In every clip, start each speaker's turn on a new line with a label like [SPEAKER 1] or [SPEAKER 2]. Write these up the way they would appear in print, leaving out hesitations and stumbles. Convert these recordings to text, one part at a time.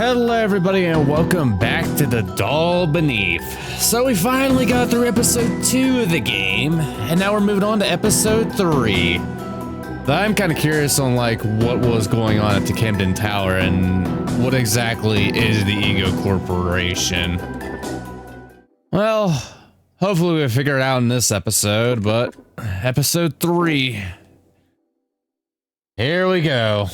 [SPEAKER 1] Hello everybody and welcome back to The Doll Beneath. So we finally got through episode 2 of the game, and now we're moving on to episode 3. But I'm kind of curious on what was going on at the Camden Tower and what exactly is the Ego Corporation. Well, hopefully we'll figure it out in this episode, but episode 3. Here we go.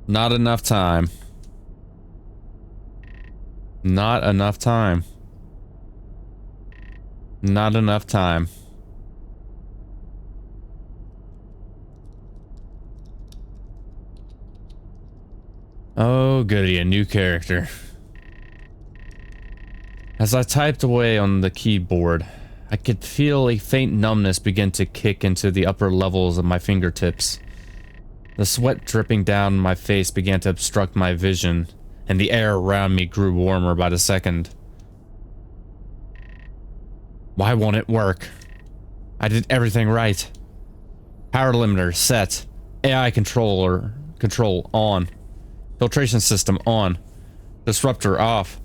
[SPEAKER 1] Not enough time. Not enough time. Not enough time. Oh goody, a new character. As I typed away on the keyboard, I could feel a faint numbness begin to kick into the upper levels of my fingertips. The sweat dripping down my face began to obstruct my vision, and the air around me grew warmer by the second. Why won't it work? I did everything right. Power limiter set. AI control on. Filtration system on. Disruptor off.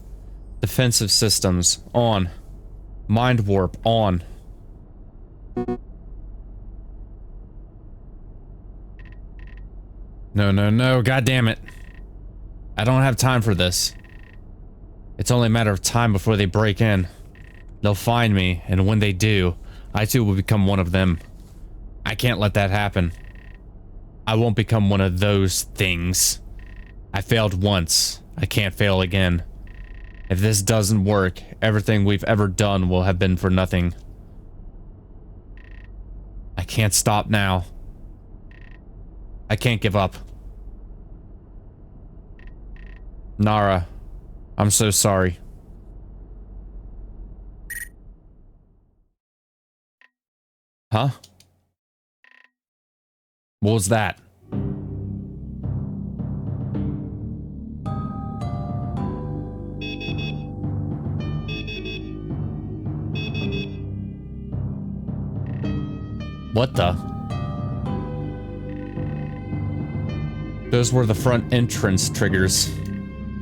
[SPEAKER 1] Defensive systems on. Mind warp on. No, god damn it. I don't have time for this. It's only a matter of time before they break in. They'll find me, and when they do, I too will become one of them. I can't let that happen. I won't become one of those things. I failed once. I can't fail again. If this doesn't work, everything we've ever done will have been for nothing. I can't stop now. I can't give up. Nara, I'm so sorry. Huh? What was that? What the? Those were the front entrance triggers.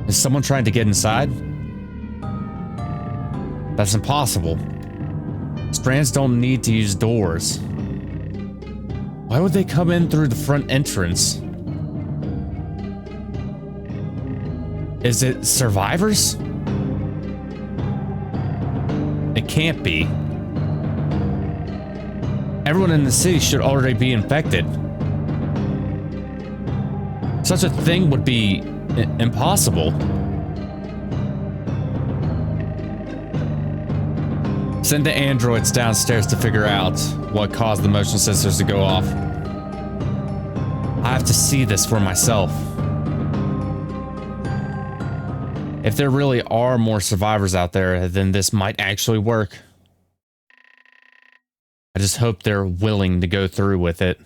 [SPEAKER 1] Is someone trying to get inside? That's impossible. Strands don't need to use doors. Why would they come in through the front entrance? Is it survivors? It can't be. Everyone in the city should already be infected. Such a thing would be impossible. Send the androids downstairs to figure out what caused the motion sensors to go off. I have to see this for myself. If there really are more survivors out there, then this might actually work. I just hope they're willing to go through with it.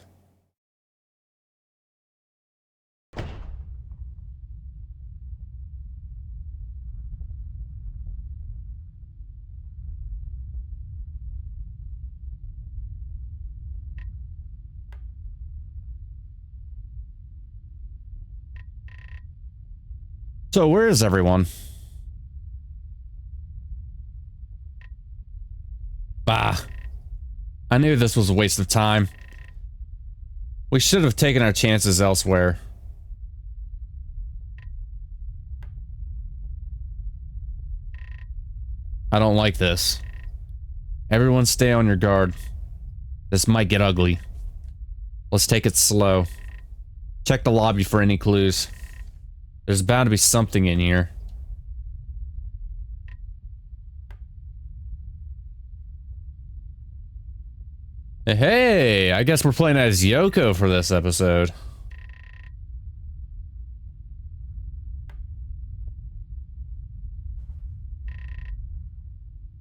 [SPEAKER 1] So where is everyone? Bah. I knew this was a waste of time. We should have taken our chances elsewhere. I don't like this. Everyone stay on your guard. This might get ugly. Let's take it slow. Check the lobby for any clues. There's bound to be something in here. Hey, I guess we're playing as Yoko for this episode.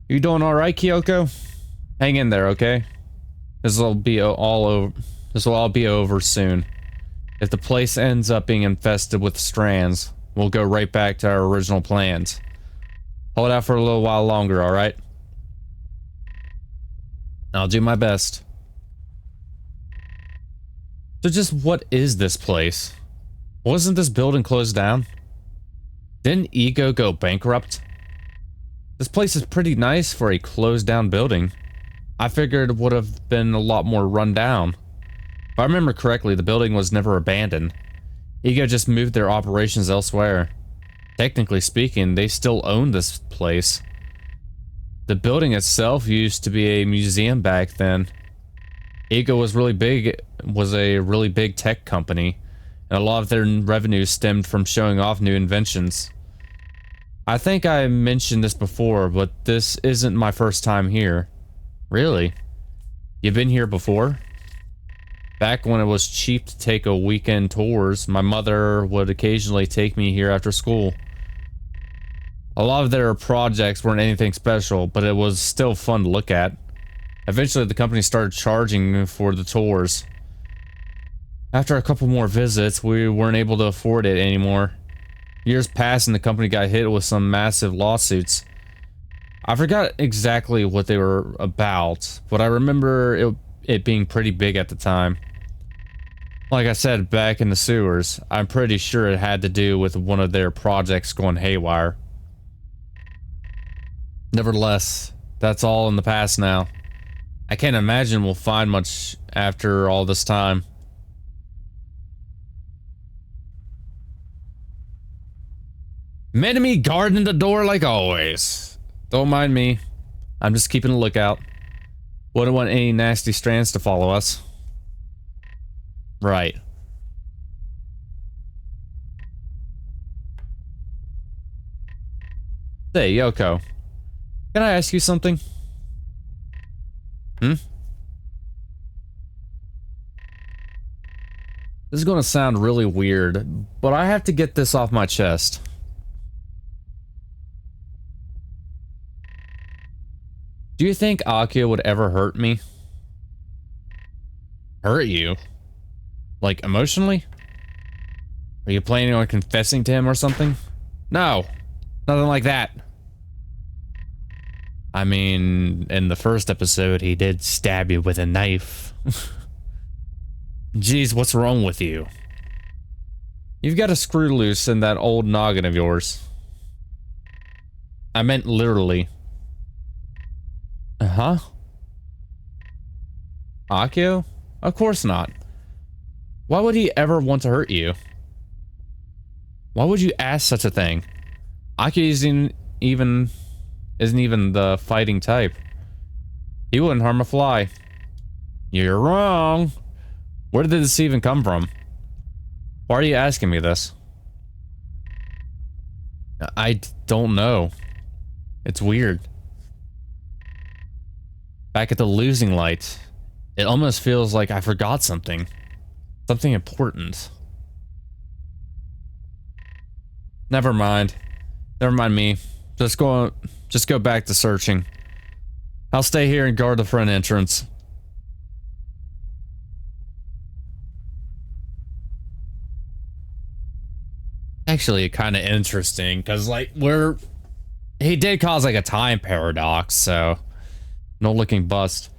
[SPEAKER 1] You doing all right, Kyoko? Hang in there, okay? This will all be over soon. If the place ends up being infested with strands, we'll go right back to our original plans. Hold out for a little while longer, all right? I'll do my best. So just what is this place? Wasn't this building closed down? Didn't Ego go bankrupt? This place is pretty nice for a closed down building. I figured it would have been a lot more run down. If I remember correctly, the building was never abandoned. Ego just moved their operations elsewhere. Technically speaking, they still own this place. The building itself used to be a museum back then. Ego was a really big tech company, and a lot of their revenue stemmed from showing off new inventions. I think I mentioned this before, but this isn't my first time here. Really? You've been here before? Back when it was cheap to take a weekend tours, my mother would occasionally take me here after school. A lot of their projects weren't anything special, but it was still fun to look at. Eventually, the company started charging for the tours. After a couple more visits, we weren't able to afford it anymore. Years passed and the company got hit with some massive lawsuits. I forgot exactly what they were about, but I remember it being pretty big at the time. Like I said, back in the sewers, I'm pretty sure it had to do with one of their projects going haywire. Nevertheless, that's all in the past now. I can't imagine we'll find much after all this time. Enemy guarding the door like always. Don't mind me. I'm just keeping a lookout. Wouldn't want any nasty strands to follow us. Right. Hey, Yoko. Can I ask you something? This is gonna sound really weird, but I have to get this off my chest. Do you think Akio would ever hurt me? Hurt you? Like, emotionally? Are you planning on confessing to him or something? No, nothing like that. I mean, in the first episode, he did stab you with a knife. Jeez, what's wrong with you? You've got a screw loose in that old noggin of yours. I meant literally. Uh-huh. Akio? Of course not. Why would he ever want to hurt you? Why would you ask such a thing? Akio isn't even the fighting type. He wouldn't harm a fly. You're wrong. Where did this even come from? Why are you asking me this? I don't know. It's weird. Back at the losing light, it almost feels like I forgot something. Something important. Never mind. Never mind me. Just go back to searching. I'll stay here and guard the front entrance. Actually, kind of interesting, because, like, he did cause, like, a time paradox, so no looking bust.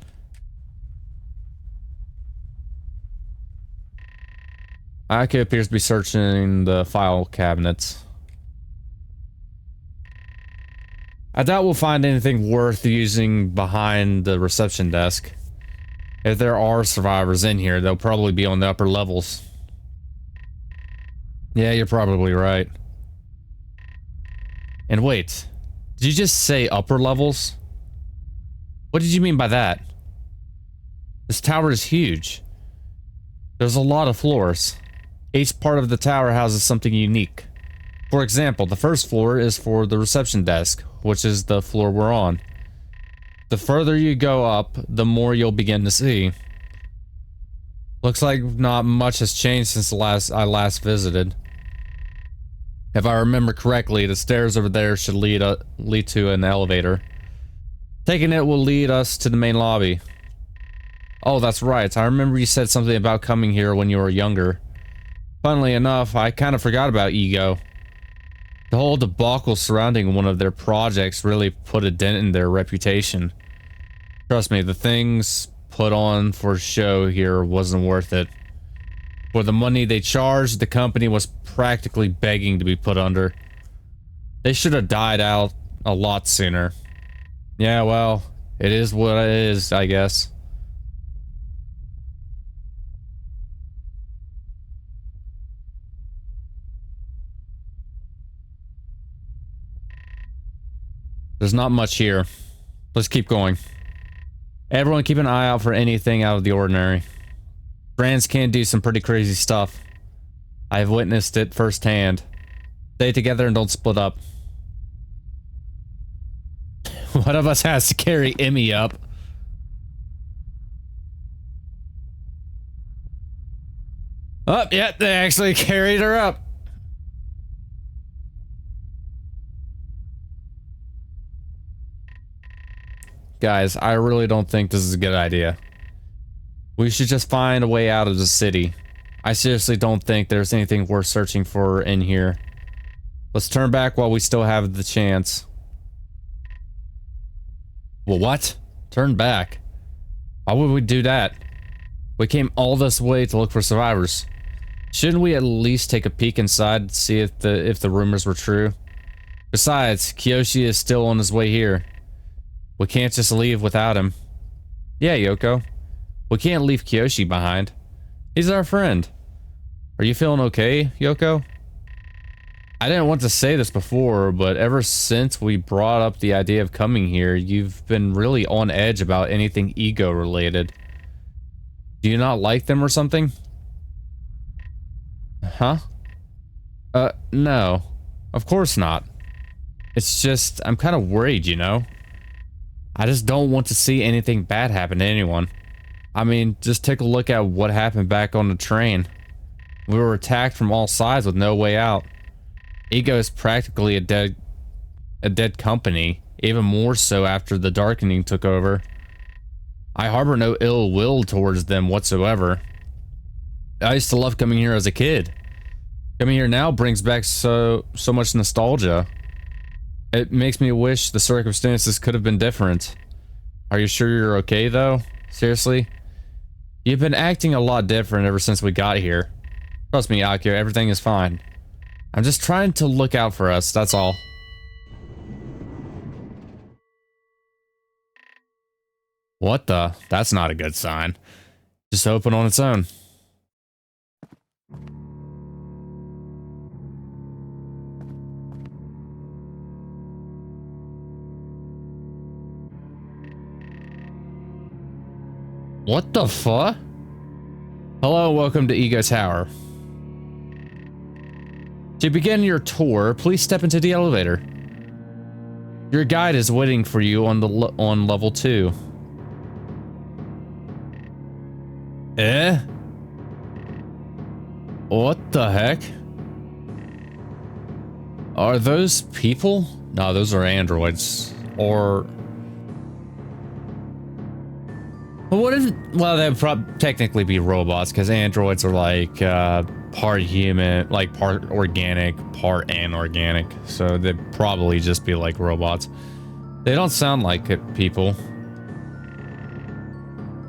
[SPEAKER 1] Akio appears to be searching the file cabinets. I doubt we'll find anything worth using behind the reception desk. If there are survivors in here, they'll probably be on the upper levels. Yeah, you're probably right. And wait, did you just say upper levels? What did you mean by that? This tower is huge. There's a lot of floors. Each part of the tower houses something unique. For example, the first floor is for the reception desk, which is the floor we're on. The further you go up, the more you'll begin to see. Looks like not much has changed since I last visited. If I remember correctly, the stairs over there should lead to an elevator. Taking it will lead us to the main lobby. Oh, that's right. I remember you said something about coming here when you were younger. Funnily enough, I kind of forgot about Ego. The whole debacle surrounding one of their projects really put a dent in their reputation. Trust me, the things put on for show here wasn't worth it. For the money they charged, the company was practically begging to be put under. They should have died out a lot sooner. Yeah, well, it is what it is, I guess. There's not much here. Let's keep going. Everyone keep an eye out for anything out of the ordinary. Brands can do some pretty crazy stuff. I've witnessed it firsthand. Stay together and don't split up. One of us has to carry Emmy up. Oh, yeah, they actually carried her up. Guys, I really don't think this is a good idea. We should just find a way out of the city. I seriously don't think there's anything worth searching for in here. Let's turn back while we still have the chance. Well, what? Turn back? Why would we do that? We came all this way to look for survivors. Shouldn't we at least take a peek inside to see if the rumors were true? Besides, Kiyoshi is still on his way here. We can't just leave without him. Yeah, Yoko. We can't leave Kiyoshi behind. He's our friend. Are you feeling okay, Yoko? I didn't want to say this before, but ever since we brought up the idea of coming here, you've been really on edge about anything ego related. Do you not like them or something? Huh? No. Of course not. It's just, I'm kind of worried, you know? I just don't want to see anything bad happen to anyone. I mean, just take a look at what happened back on the train. We were attacked from all sides with no way out. Ego is practically a dead company, even more so after the Darkening took over. I harbor no ill will towards them whatsoever. I used to love coming here as a kid. Coming here now brings back so much nostalgia. It makes me wish the circumstances could have been different. Are you sure you're okay though? Seriously? You've been acting a lot different ever since we got here. Trust me, Akio, everything is fine. I'm just trying to look out for us, that's all. What the? That's not a good sign. Just open on its own. What the fuck? Hello, welcome to Ego Tower. To begin your tour, please step into the elevator. Your guide is waiting for you on level 2. Eh? What the heck? Are those people? No, those are androids. Or... what is it? Well, they'd technically be robots, because androids are like part human, like part organic, part anorganic. So they'd probably just be like robots. They don't sound like people.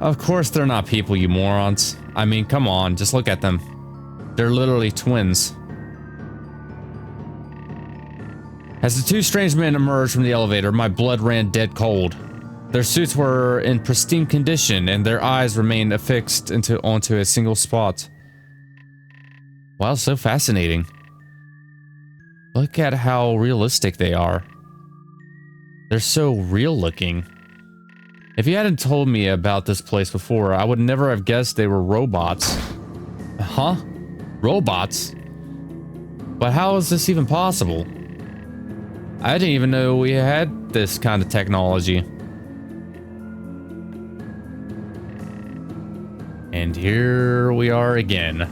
[SPEAKER 1] Of course they're not people, you morons. I mean, come on, just look at them. They're literally twins. As the two strange men emerged from the elevator, my blood ran dead cold. Their suits were in pristine condition, and their eyes remained affixed onto a single spot. Wow, so fascinating. Look at how realistic they are. They're so real looking. If you hadn't told me about this place before, I would never have guessed they were robots. Huh? Robots? But how is this even possible? I didn't even know we had this kind of technology. And here we are again.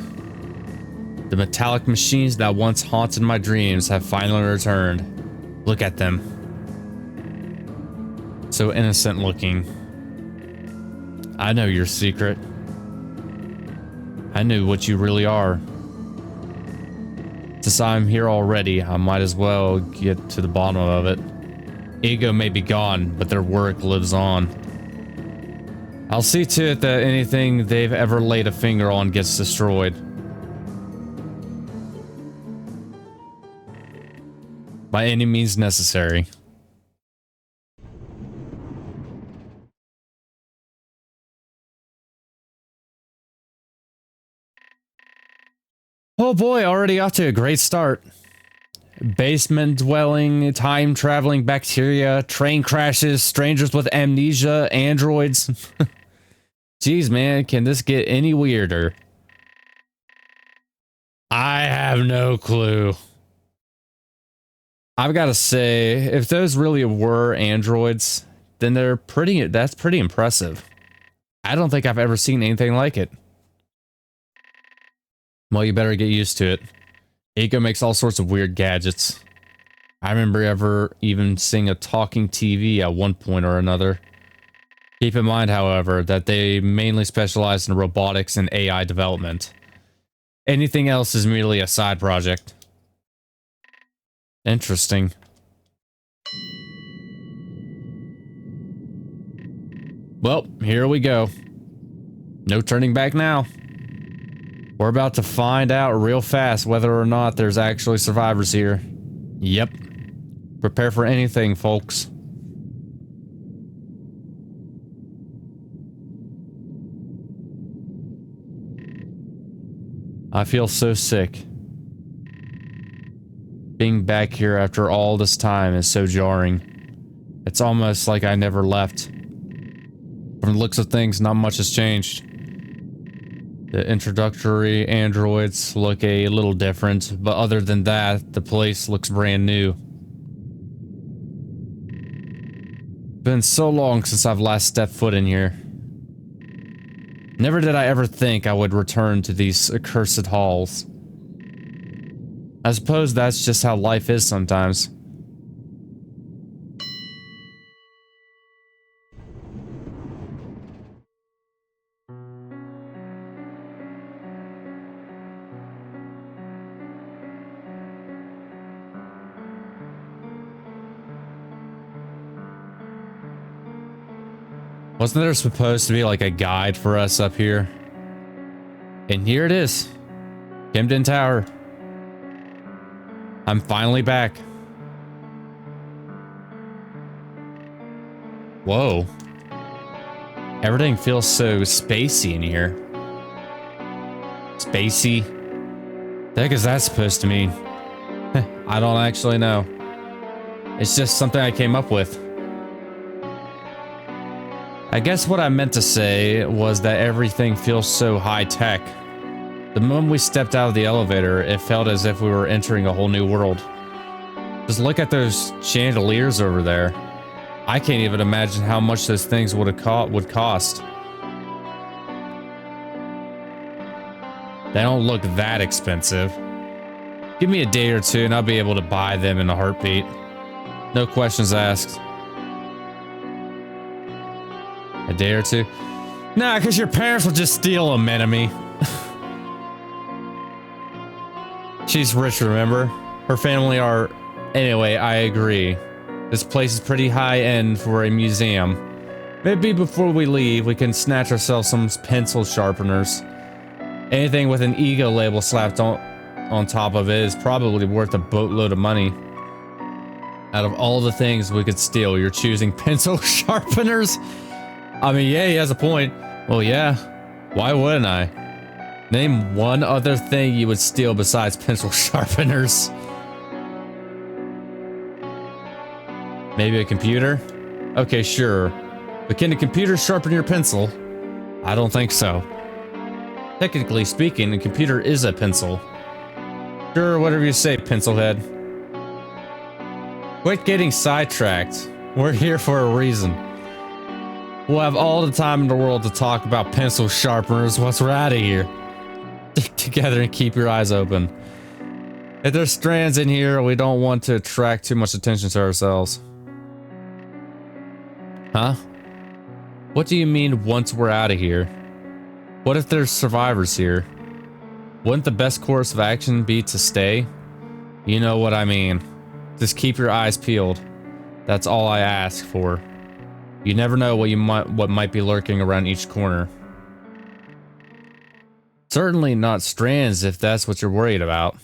[SPEAKER 1] The metallic machines that once haunted my dreams have finally returned. Look at them. So innocent looking. I know your secret. I knew what you really are. Since I'm here already, I might as well get to the bottom of it. Ego may be gone, but their work lives on. I'll see to it that anything they've ever laid a finger on gets destroyed. By any means necessary. Oh boy, already off to a great start. Basement dwelling, time traveling bacteria, train crashes, strangers with amnesia, androids. Jeez, man, can this get any weirder? I have no clue. I've got to say, if those really were androids, then that's pretty impressive. I don't think I've ever seen anything like it. Well, you better get used to it. Ego makes all sorts of weird gadgets. I remember ever even seeing a talking TV at one point or another. Keep in mind, however, that they mainly specialize in robotics and AI development. Anything else is merely a side project. Interesting. Well, here we go. No turning back now. We're about to find out real fast whether or not there's actually survivors here. Yep. Prepare for anything, folks. I feel so sick. Being back here after all this time is so jarring. It's almost like I never left. From the looks of things, not much has changed. The introductory androids look a little different, but other than that, the place looks brand new. Been so long since I've last stepped foot in here. Never did I ever think I would return to these accursed halls. I suppose that's just how life is sometimes. Wasn't there supposed to be like a guide for us up here? And here it is. Camden Tower. I'm finally back. Whoa. Everything feels so spacey in here. Spacey? The heck is that supposed to mean? I don't actually know. It's just something I came up with. I guess what I meant to say was that everything feels so high-tech. The moment we stepped out of the elevator, it felt as if we were entering a whole new world. Just look at those chandeliers over there. I can't even imagine how much those things would cost. They don't look that expensive. Give me a day or two and I'll be able to buy them in a heartbeat. No questions asked. A day or two? Nah, because your parents will just steal them, enemy. She's rich, remember? Her family are... Anyway, I agree. This place is pretty high-end for a museum. Maybe before we leave, we can snatch ourselves some pencil sharpeners. Anything with an ego label slapped on top of it is probably worth a boatload of money. Out of all the things we could steal, you're choosing pencil sharpeners? I mean, yeah, he has a point. Well, yeah. Why wouldn't I? Name one other thing you would steal besides pencil sharpeners. Maybe a computer? Okay, sure. But can a computer sharpen your pencil? I don't think so. Technically speaking, a computer is a pencil. Sure, whatever you say, pencilhead. Quit getting sidetracked. We're here for a reason. We'll have all the time in the world to talk about pencil sharpeners once we're out of here. Stick together and keep your eyes open. If there's strands in here, we don't want to attract too much attention to ourselves. Huh? What do you mean once we're out of here? What if there's survivors here? Wouldn't the best course of action be to stay? You know what I mean. Just keep your eyes peeled. That's all I ask for. You never know what might be lurking around each corner. Certainly not strands if that's what you're worried about.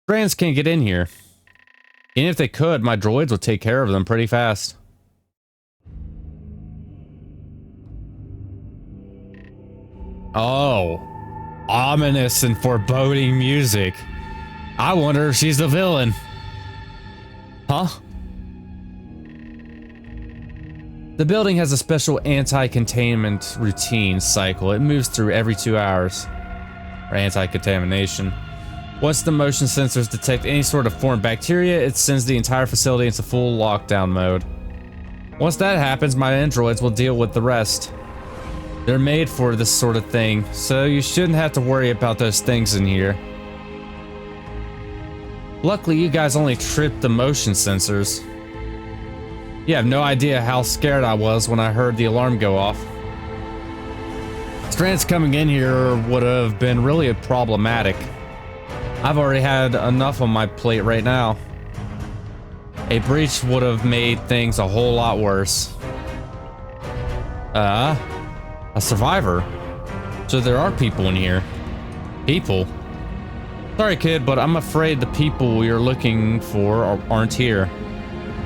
[SPEAKER 1] Strands can't get in here. Even if they could, my droids would take care of them pretty fast. Oh, ominous and foreboding music. I wonder if she's the villain. Huh? The building has a special anti-containment routine cycle. It moves through every 2 hours. For anti-contamination. Once the motion sensors detect any sort of foreign bacteria, it sends the entire facility into full lockdown mode. Once that happens, my androids will deal with the rest. They're made for this sort of thing, so you shouldn't have to worry about those things in here. Luckily, you guys only tripped the motion sensors. You have no idea how scared I was when I heard the alarm go off. Strands coming in here would have been really problematic. I've already had enough on my plate right now. A breach would have made things a whole lot worse. A survivor? So there are people in here. People? Sorry, kid, but I'm afraid the people you're looking for aren't here.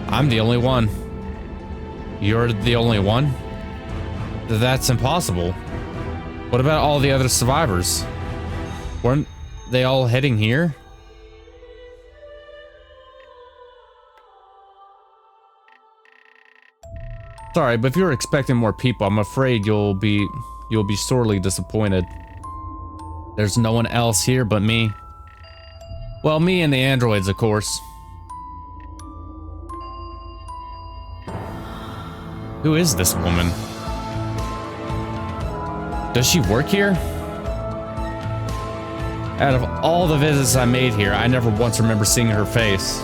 [SPEAKER 1] I'm the only one. You're the only one? That's impossible. What about all the other survivors? Weren't they all heading here? Sorry, but if you're expecting more people, I'm afraid you'll be sorely disappointed. There's no one else here but me. Well, me and the androids, of course. Who is this woman? Does she work here? Out of all the visits I made here, I never once remember seeing her face.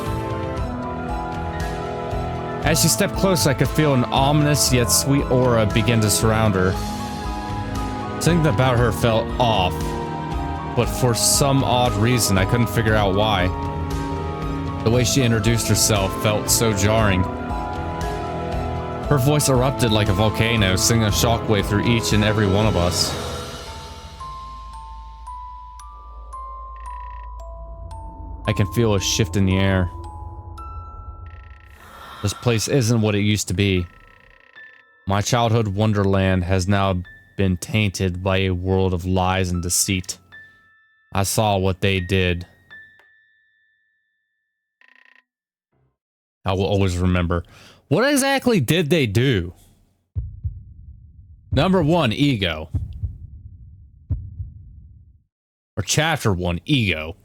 [SPEAKER 1] As she stepped closer, I could feel an ominous yet sweet aura begin to surround her. Something about her felt off, but for some odd reason, I couldn't figure out why. The way she introduced herself felt so jarring. Her voice erupted like a volcano, sending a shockwave through each and every one of us. I can feel a shift in the air. This place isn't what it used to be. My childhood wonderland has now been tainted by a world of lies and deceit. I saw what they did. I will always remember. What exactly did they do? Number 1, ego. Or chapter 1, ego.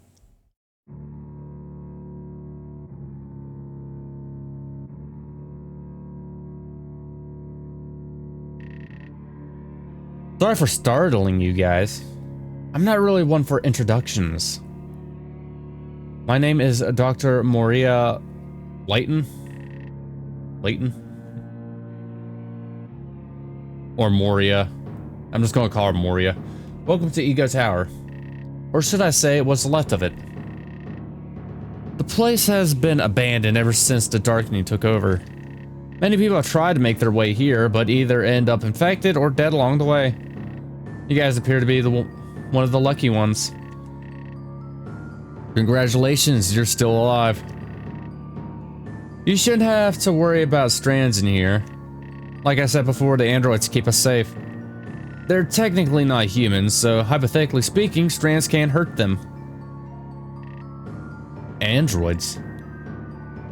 [SPEAKER 1] Sorry for startling you guys. I'm not really one for introductions. My name is Dr. Moria Layton? Or Moria. I'm just going to call her Moria. Welcome to Ego Tower. Or should I say, what's left of it. The place has been abandoned ever since the Darkening took over. Many people have tried to make their way here, but either end up infected or dead along the way. You guys appear to be one of the lucky ones. Congratulations, you're still alive. You shouldn't have to worry about strands in here. Like I said before, the androids keep us safe. They're technically not humans, so hypothetically speaking, strands can't hurt them. Androids?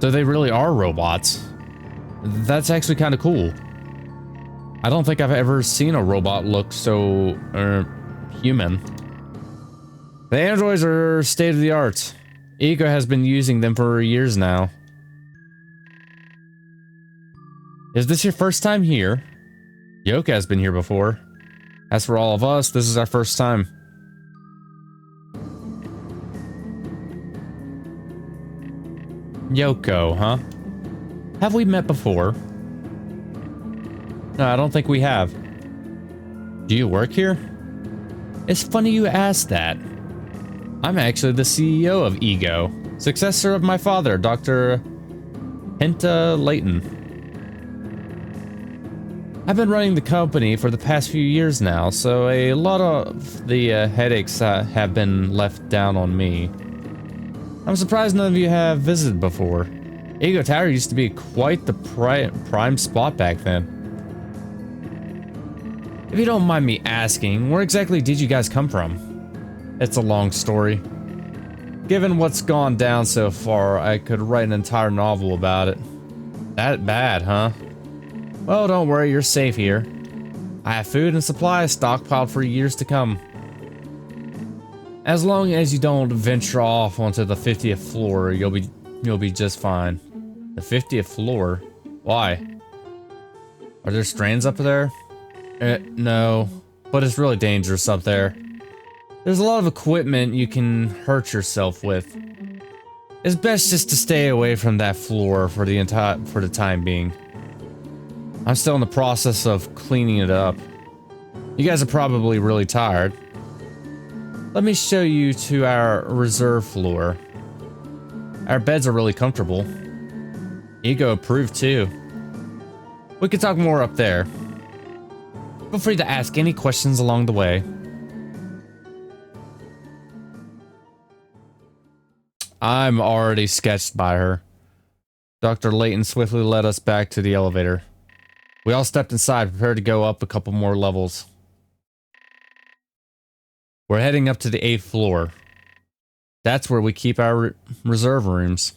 [SPEAKER 1] So they really are robots. That's actually kind of cool. I don't think I've ever seen a robot look so human. The androids are state of the art. Ego has been using them for years now. Is this your first time here? Yoka has been here before. As for all of us, this is our first time. Yoko, huh? Have we met before? No, I don't think we have. Do you work here? It's funny you asked that. I'm actually the CEO of Ego, successor of my father, Dr. Penta Layton. I've been running the company for the past few years now, so a lot of the headaches have been left down on me. I'm surprised none of you have visited before. Ego Tower used to be quite the prime spot back then. If you don't mind me asking, where exactly did you guys come from? It's a long story. Given what's gone down so far, I could write an entire novel about it. That bad, huh? Well, don't worry, you're safe here. I have food and supplies stockpiled for years to come. As long as you don't venture off onto the 50th floor, you'll be just fine. The 50th floor? Why? Are there strands up there? No, but it's really dangerous up there. There's a lot of equipment you can hurt yourself with. It's best just to stay away from that floor for the time being. I'm still in the process of cleaning it up. You guys are probably really tired. Let me show you to our reserve floor. Our beds are really comfortable. Ego approved too. We can talk more up there. Feel free to ask any questions along the way. I'm already sketched by her. Dr. Layton swiftly led us back to the elevator. We all stepped inside, prepared to go up a couple more levels. We're heading up to the 8th floor. That's where we keep our reserve rooms.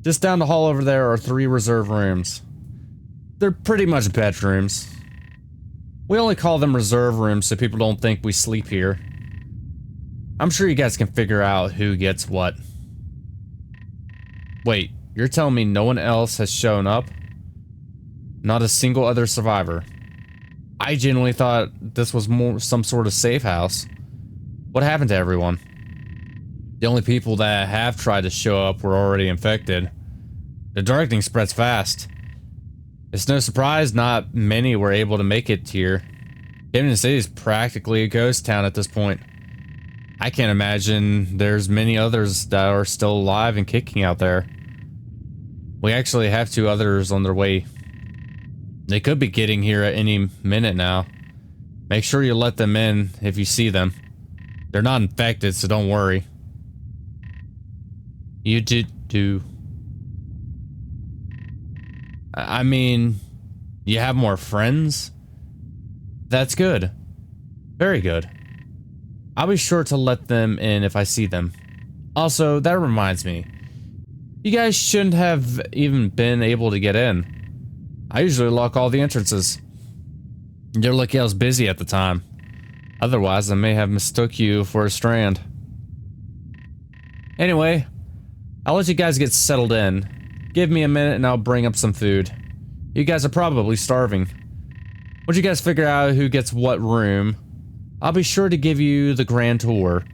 [SPEAKER 1] Just down the hall over there are 3 reserve rooms. They're pretty much bedrooms. We only call them reserve rooms so people don't think we sleep here. I'm sure you guys can figure out who gets what. Wait, you're telling me no one else has shown up? Not a single other survivor. I genuinely thought this was some sort of safe house. What happened to everyone? The only people that have tried to show up were already infected. The darkening spreads fast. It's no surprise not many were able to make it here. Camden City is practically a ghost town at this point. I can't imagine there's many others that are still alive and kicking out there. We actually have 2 others on their way. They could be getting here at any minute now. Make sure you let them in if you see them. They're not infected, so don't worry. You do. I mean, you have more friends? That's good. Very good. I'll be sure to let them in if I see them. Also, that reminds me. You guys shouldn't have even been able to get in. I usually lock all the entrances. You're lucky I was busy at the time. Otherwise, I may have mistook you for a strand. Anyway, I'll let you guys get settled in. Give me a minute and I'll bring up some food. You guys are probably starving. Once you guys figure out who gets what room, I'll be sure to give you the grand tour.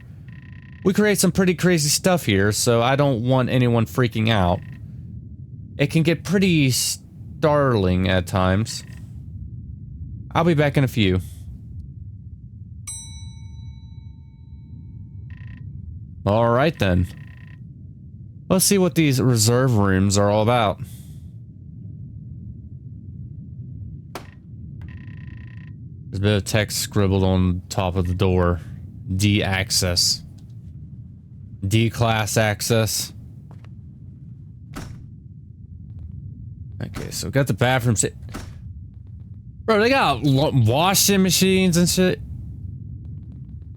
[SPEAKER 1] We create some pretty crazy stuff here, so I don't want anyone freaking out. It can get pretty startling at times. I'll be back in a few. Alright then. Let's see what these reserve rooms are all about. There's a bit of text scribbled on top of the door. D access. D class access. Okay, so we got the bathrooms. Bro, they got washing machines and shit.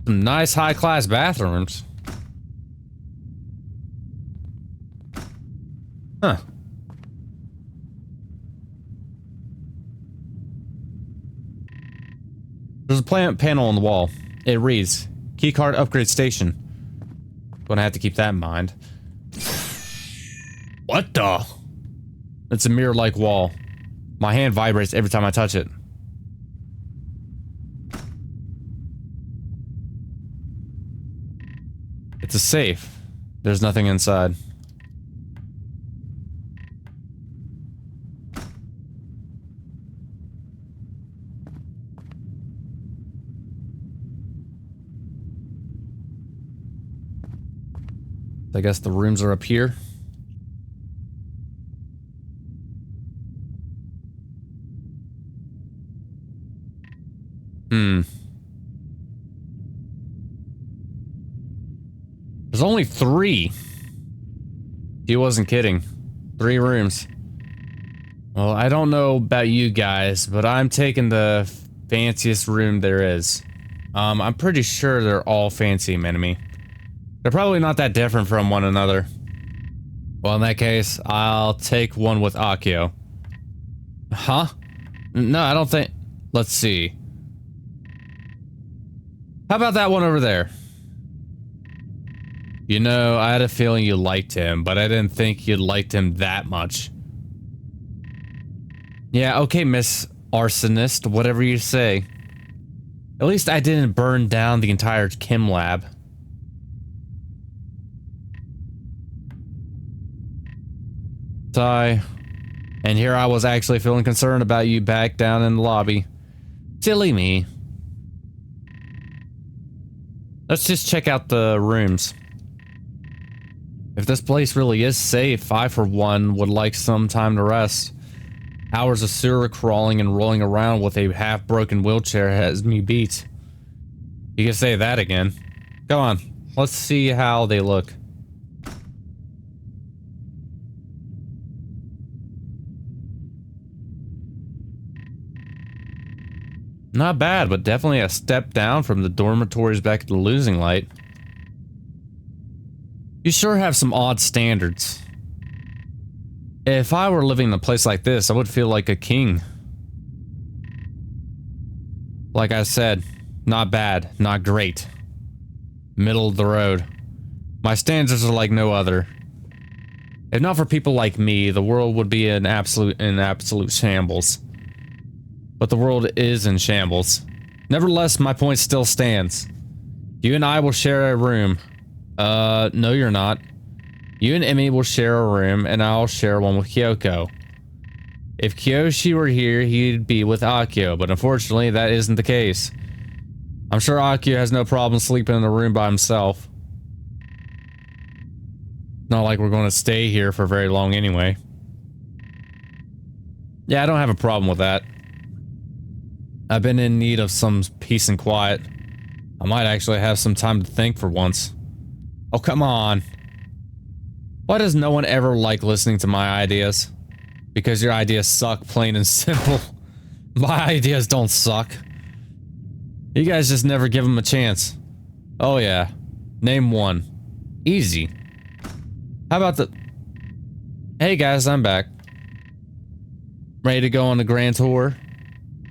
[SPEAKER 1] Some nice high class bathrooms. Huh. There's a panel on the wall. It reads, keycard upgrade station. Gonna have to keep that in mind. What the? It's a mirror-like wall. My hand vibrates every time I touch it. It's a safe. There's nothing inside. I guess the rooms are up here. There's only 3. He wasn't kidding. 3 rooms. Well, I don't know about you guys, but I'm taking the fanciest room there is. I'm pretty sure they're all fancy, Minimi. They're probably not that different from one another. Well, in that case, I'll take one with Akio. Huh? No, I don't think... Let's see. How about that one over there? You know, I had a feeling you liked him, but I didn't think you liked him that much. Yeah, okay, Miss Arsonist, whatever you say. At least I didn't burn down the entire chem lab. Sigh. And here I was actually feeling concerned about you back down in the lobby. Silly me. Let's just check out the rooms. If this place really is safe, I for one would like some time to rest. Hours of sewer crawling and rolling around with a half-broken wheelchair has me beat. You can say that again. Go on, let's see how they look. Not bad, but definitely a step down from the dormitories back at the Losing Light. You sure have some odd standards. If I were living in a place like this, I would feel like a king. Like I said, not bad, not great. Middle of the road. My standards are like no other. If not for people like me, the world would be in absolute shambles. But the world is in shambles. Nevertheless, my point still stands. You and I will share a room. No you're not. You and Emmy will share a room, and I'll share one with Kyoko. If Kyoshi were here, he'd be with Akio, but unfortunately, that isn't the case. I'm sure Akio has no problem sleeping in a room by himself. Not like we're going to stay here for very long anyway. Yeah, I don't have a problem with that. I've been in need of some peace and quiet. I might actually have some time to think for once. Oh, come on. Why does no one ever like listening to my ideas? Because your ideas suck, plain and simple. My ideas don't suck. You guys just never give them a chance. Oh yeah. Name one. Easy. How about the... Hey guys, I'm back. Ready to go on the grand tour?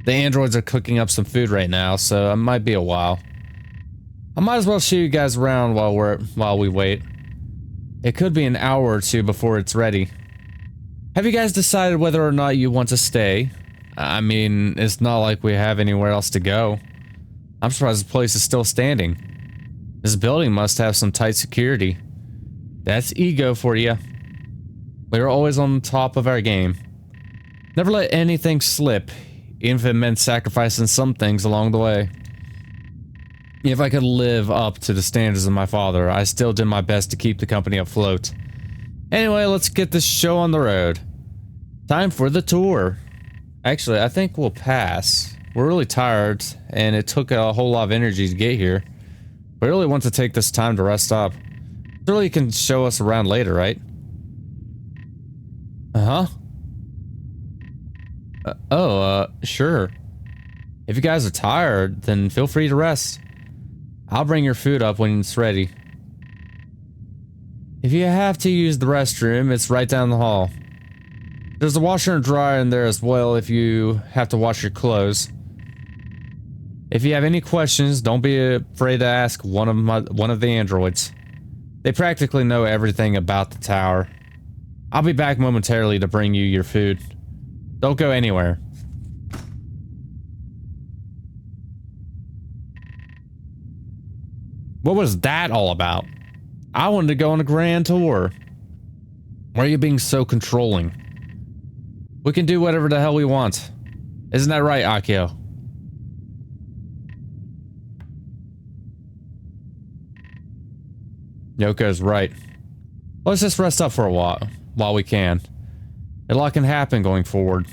[SPEAKER 1] The androids are cooking up some food right now, so it might be a while. I might as well show you guys around while we wait. It could be an hour or two before it's ready. Have you guys decided whether or not you want to stay? I mean, it's not like we have anywhere else to go. I'm surprised the place is still standing. This building must have some tight security. That's ego for you. We're always on top of our game. Never let anything slip, even if it meant sacrificing some things along the way. If I could live up to the standards of my father, I still did my best to keep the company afloat. Anyway, let's get this show on the road. Time for the tour. Actually, I think we'll pass. We're really tired, and it took a whole lot of energy to get here. We really want to take this time to rest up. Surely you can show us around later, right? Sure. If you guys are tired, then feel free to rest. I'll bring your food up when it's ready. If you have to use the restroom, it's right down the hall. There's a washer and dryer in there as well if you have to wash your clothes. If you have any questions, don't be afraid to ask one of the androids. They practically know everything about the tower. I'll be back momentarily to bring you your food. Don't go anywhere. What was that all about? I wanted to go on a grand tour. Why are you being so controlling? We can do whatever the hell we want. Isn't that right, Akio? Yoko's right. Let's just rest up for a while we can. A lot can happen going forward.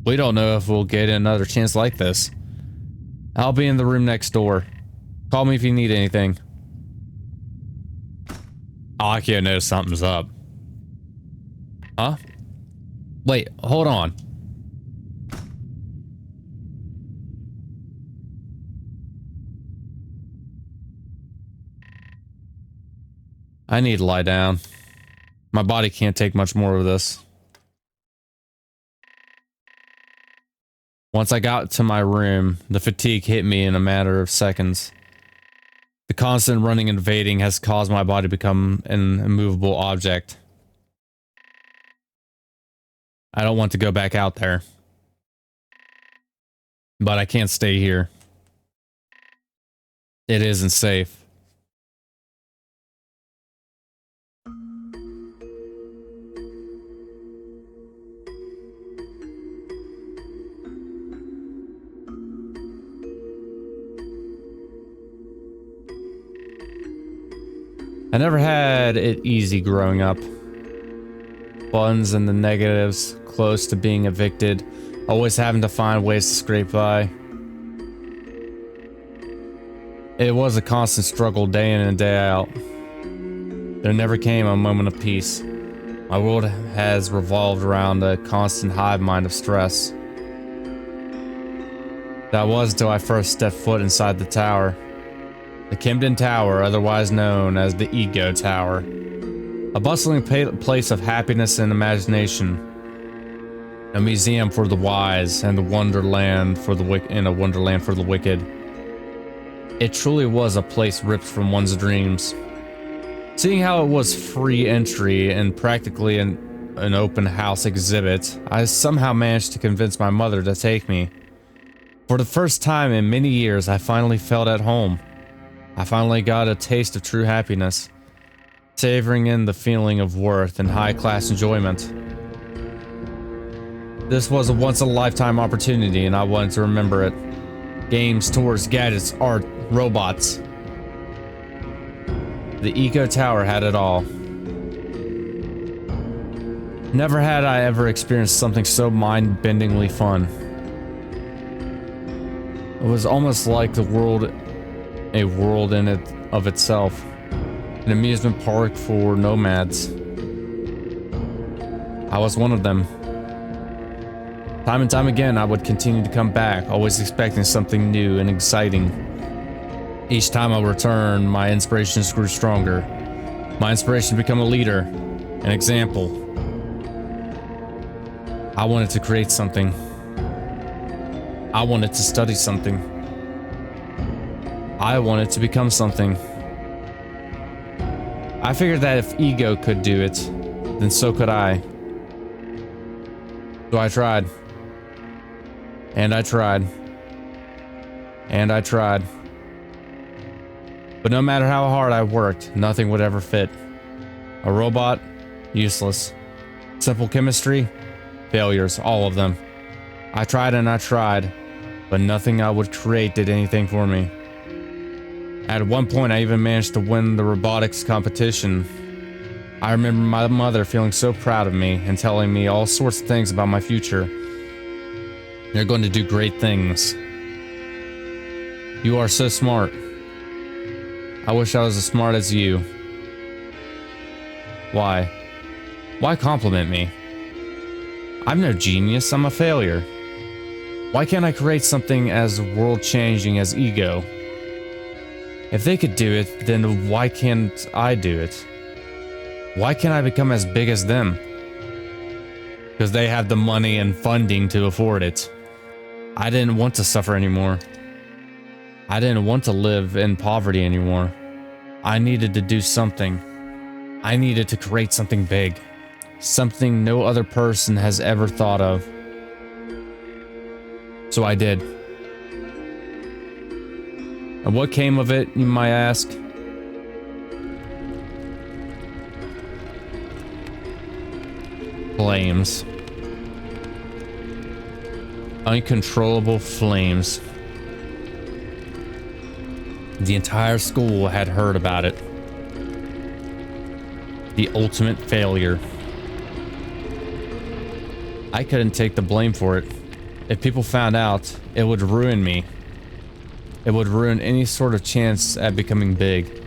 [SPEAKER 1] We don't know if we'll get another chance like this. I'll be in the room next door. Call me if you need anything. Akio knows something's up. Huh? Wait, hold on. I need to lie down. My body can't take much more of this. Once I got to my room, the fatigue hit me in a matter of seconds. The constant running and evading has caused my body to become an immovable object. I don't want to go back out there. But I can't stay here. It isn't safe. I never had it easy growing up. Buns and the negatives, close to being evicted, always having to find ways to scrape by. It was a constant struggle day in and day out. There never came a moment of peace. My world has revolved around a constant hive mind of stress. That was until I first stepped foot inside the tower. The Kimden Tower, otherwise known as the Ego Tower. A bustling place of happiness and imagination. A museum for the wise and a wonderland for the wicked. It truly was a place ripped from one's dreams. Seeing how it was free entry and practically an open house exhibit, I somehow managed to convince my mother to take me. For the first time in many years, I finally felt at home. I finally got a taste of true happiness, savoring in the feeling of worth and high-class enjoyment. This was a once-in-a-lifetime opportunity, and I wanted to remember it. Games, tours, gadgets, art, robots. The Ego Tower had it all. Never had I ever experienced something so mind-bendingly fun. It was almost like a world in it of itself. An amusement park for nomads. I was one of them. Time and time again, I would continue to come back, always expecting something new and exciting. Each time I returned, my inspirations grew stronger. My inspiration to become a leader, an example. I wanted to create something. I wanted to study something. I wanted to become something. I figured that if Ego could do it, then so could I. So I tried. And I tried. And I tried. But no matter how hard I worked, nothing would ever fit. A robot? Useless. Simple chemistry? Failures, all of them. I tried and I tried, but nothing I would create did anything for me. At one point, I even managed to win the robotics competition. I remember my mother feeling so proud of me and telling me all sorts of things about my future. You're going to do great things. You are so smart. I wish I was as smart as you. Why? Why compliment me? I'm no genius, I'm a failure. Why can't I create something as world-changing as Ego? If they could do it, then why can't I do it? Why can't I become as big as them? Because they have the money and funding to afford it. I didn't want to suffer anymore. I didn't want to live in poverty anymore. I needed to do something. I needed to create something big. Something no other person has ever thought of. So I did. And what came of it, you might ask? Flames. Uncontrollable flames. The entire school had heard about it. The ultimate failure. I couldn't take the blame for it. If people found out, it would ruin me. It would ruin any sort of chance at becoming big.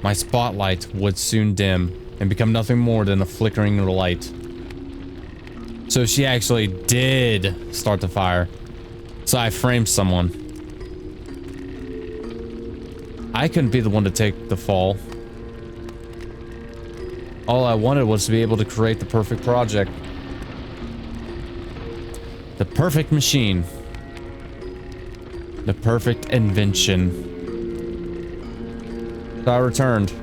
[SPEAKER 1] My spotlight would soon dim and become nothing more than a flickering light. So she actually did start the fire. So I framed someone. I couldn't be the one to take the fall. All I wanted was to be able to create the perfect project. The perfect machine. The perfect invention. So I returned.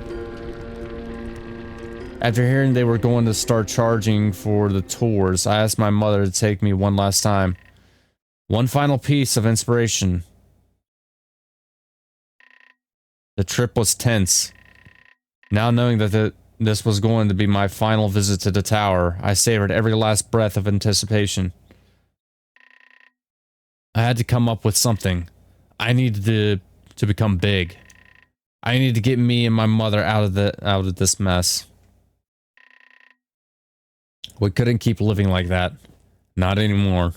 [SPEAKER 1] After hearing they were going to start charging for the tours, I asked my mother to take me one last time. One final piece of inspiration. The trip was tense. Now knowing that this was going to be my final visit to the tower, I savored every last breath of anticipation. I had to come up with something. I needed to become big. I needed to get me and my mother out of this mess. We couldn't keep living like that. Not anymore.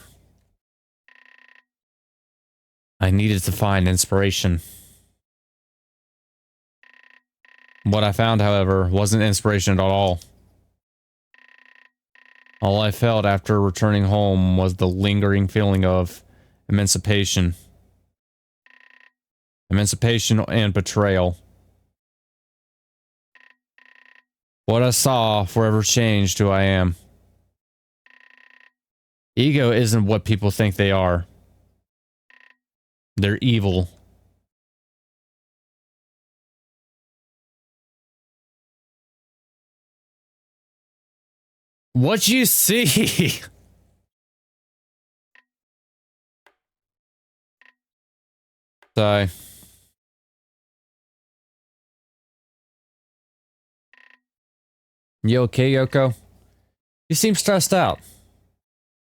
[SPEAKER 1] I needed to find inspiration. What I found, however, wasn't inspiration at all. All I felt after returning home was the lingering feeling of emancipation. Emancipation and betrayal. What I saw forever changed who I am. Ego isn't what people think they are. They're evil. What you see? Sorry. You okay, Yoko? You seem stressed out.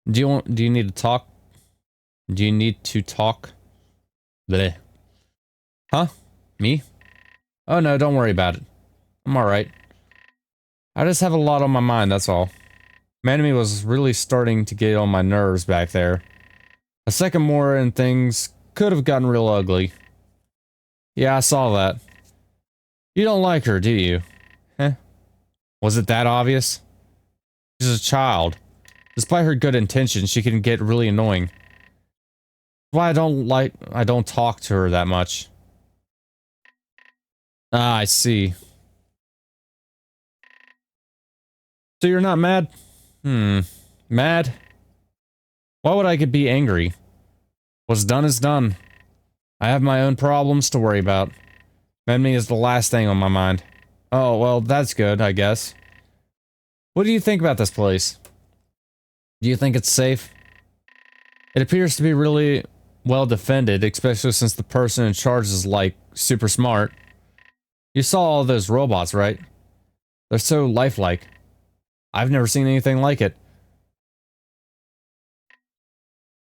[SPEAKER 1] Do you need to talk? Do you need to talk? Bleh. Huh? Me? Oh no, don't worry about it. I'm alright. I just have a lot on my mind, that's all. Manami was really starting to get on my nerves back there. A second more and things could have gotten real ugly. Yeah, I saw that. You don't like her, do you? Heh. Was it that obvious? She's a child. Despite her good intentions, she can get really annoying. Why I don't talk to her that much. Ah, I see. So you're not mad? Mad? Why would I be angry? What's done is done. I have my own problems to worry about. Manami is the last thing on my mind. Oh, well, that's good, I guess. What do you think about this place? Do you think it's safe? It appears to be really well defended, especially since the person in charge is, like, super smart. You saw all those robots, right? They're so lifelike. I've never seen anything like it.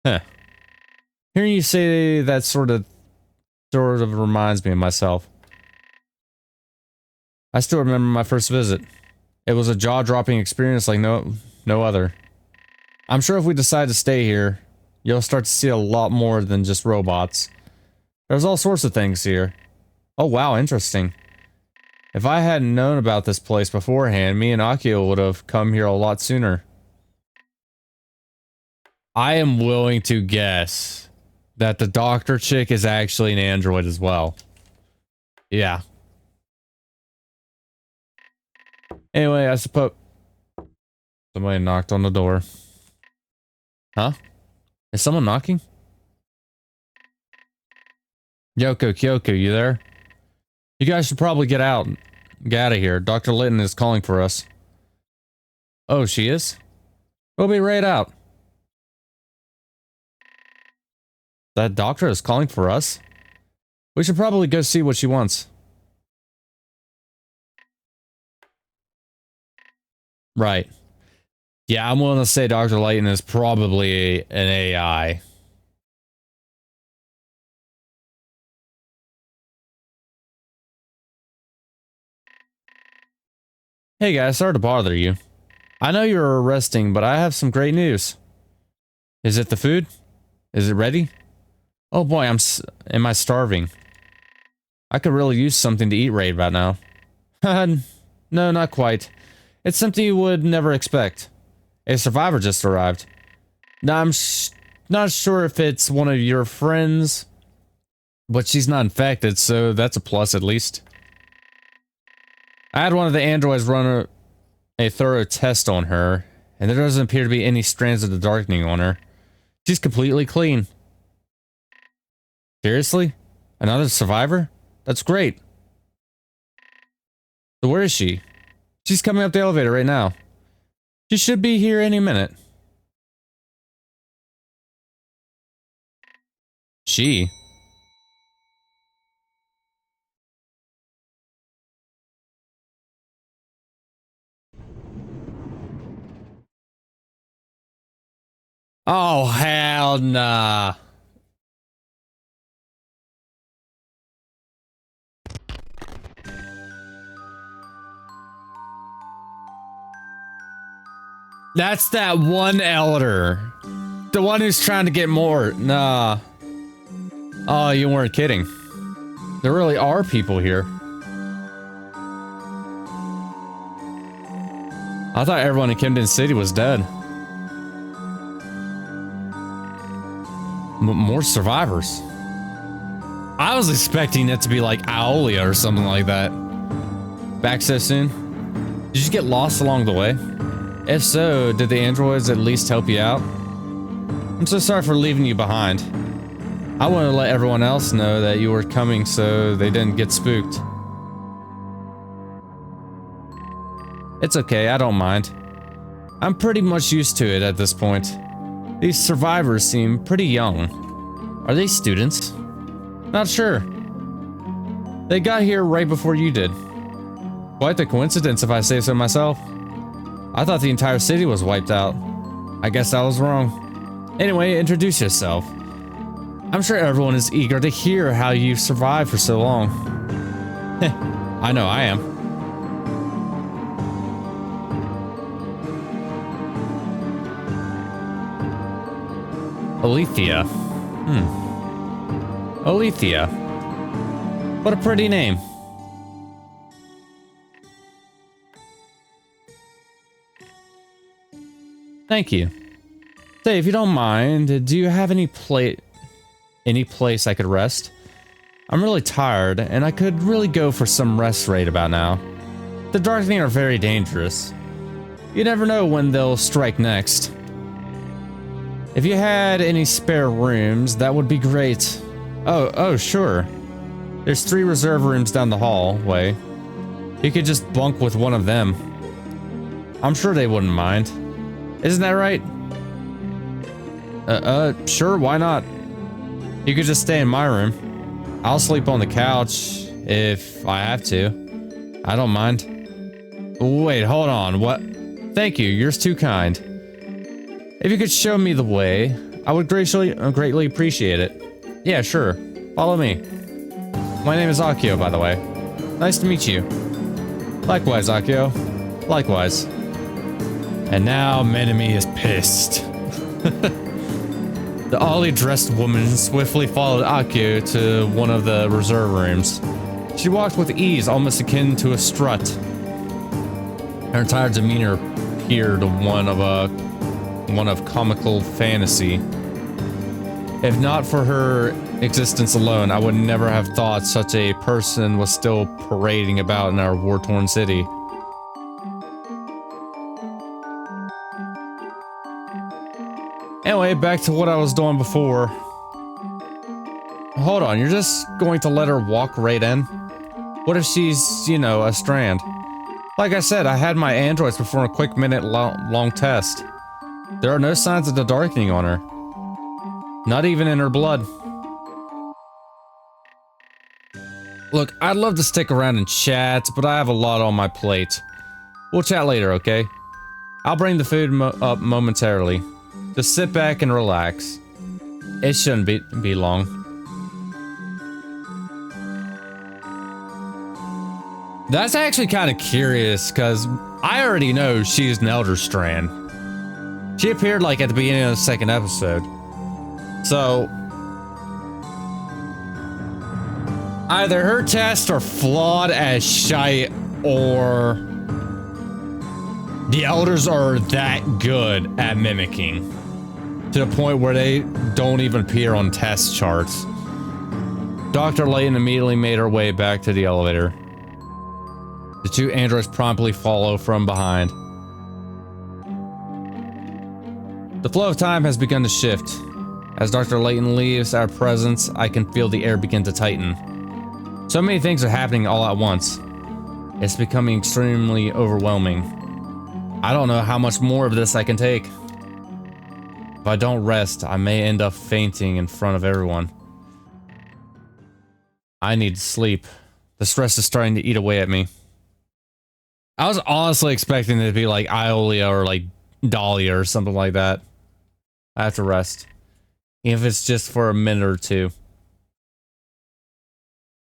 [SPEAKER 1] Huh. Hearing you say that sort of reminds me of myself. I still remember my first visit. It was a jaw-dropping experience like no other. I'm sure if we decide to stay here, you'll start to see a lot more than just robots. There's all sorts of things here. Oh wow, interesting. If I hadn't known about this place beforehand, me and Akio would have come here a lot sooner. I am willing to guess that the doctor chick is actually an android as well. Yeah. Anyway, I suppose... Somebody knocked on the door. Huh? Is someone knocking? Yoko, Kyoko, you there? You guys should probably get out. Get out of here. Dr. Litton is calling for us. Oh, she is? We'll be right out. That doctor is calling for us? We should probably go see what she wants. Right. Yeah, I'm willing to say Dr. Layton is probably an AI. Hey guys, sorry to bother you. I know you're resting, but I have some great news. Is it the food? Is it ready? Oh boy, am I starving? I could really use something to eat right about now. No, not quite. It's something you would never expect. A survivor just arrived. Now, not sure if it's one of your friends, but she's not infected, so that's a plus at least. I had one of the androids run a thorough test on her, and there doesn't appear to be any strands of the darkening on her. She's completely clean. Seriously? Another survivor? That's great. So where is she? She's coming up the elevator right now. She should be here any minute. She? Oh, hell nah. That's that one elder. The one who's trying to get more. Nah. Oh, you weren't kidding. There really are people here. I thought everyone in Camden City was dead. More survivors. I was expecting it to be like Aolia or something like that. Back so soon? Did you get lost along the way? If so, did the androids at least help you out? I'm so sorry for leaving you behind. I wanted to let everyone else know that you were coming so they didn't get spooked. It's okay, I don't mind. I'm pretty much used to it at this point. These survivors seem pretty young. Are they students? Not sure. They got here right before you did. Quite the coincidence if I say so myself. I thought the entire city was wiped out. I guess I was wrong. Anyway, introduce yourself. I'm sure everyone is eager to hear how you've survived for so long. I know I am. Alethea. Alethea. What a pretty name. Thank you. Say, if you don't mind, do you have any place I could rest? I'm really tired, and I could really go for some rest right about now. The Darkening are very dangerous. You never know when they'll strike next. If you had any spare rooms, that would be great. Oh, sure. There's 3 reserve rooms down the hallway. You could just bunk with one of them. I'm sure they wouldn't mind. Isn't that right? Sure, why not? You could just stay in my room. I'll sleep on the couch if I have to. I don't mind. Wait, hold on, what? Thank you, you're too kind. If you could show me the way, I would greatly appreciate it. Yeah, sure. Follow me. My name is Akio, by the way. Nice to meet you. Likewise, Akio. Likewise. And now Menemi is pissed. The oddly dressed woman swiftly followed Akio to one of the reserve rooms. She walked with ease, almost akin to a strut. Her entire demeanor appeared one of comical fantasy. If not for her existence alone, I would never have thought such a person was still parading about in our war-torn city. Anyway, back to what I was doing before. Hold on, you're just going to let her walk right in? What if she's, you know, a strand? Like I said, I had my androids perform a quick minute-long test. There are no signs of the darkening on her. Not even in her blood. Look, I'd love to stick around and chat, but I have a lot on my plate. We'll chat later, okay? I'll bring the food up momentarily. Just sit back and relax. It shouldn't be long. That's actually kind of curious, because I already know she's an Elder Strand. She appeared like at the beginning of the second episode. So either her tests are flawed as shite, or the elders are that good at mimicking to the point where they don't even appear on test charts. Dr. Layton immediately made her way back to the elevator. The two androids promptly follow from behind. The flow of time has begun to shift. As Dr. Layton leaves our presence, I can feel the air begin to tighten. So many things are happening all at once. It's becoming extremely overwhelming. I don't know how much more of this I can take. If I don't rest, I may end up fainting in front of everyone. I need to sleep. The stress is starting to eat away at me. I was honestly expecting it to be like Iolia or like Dahlia or something like that. I have to rest. Even if it's just for a minute or two.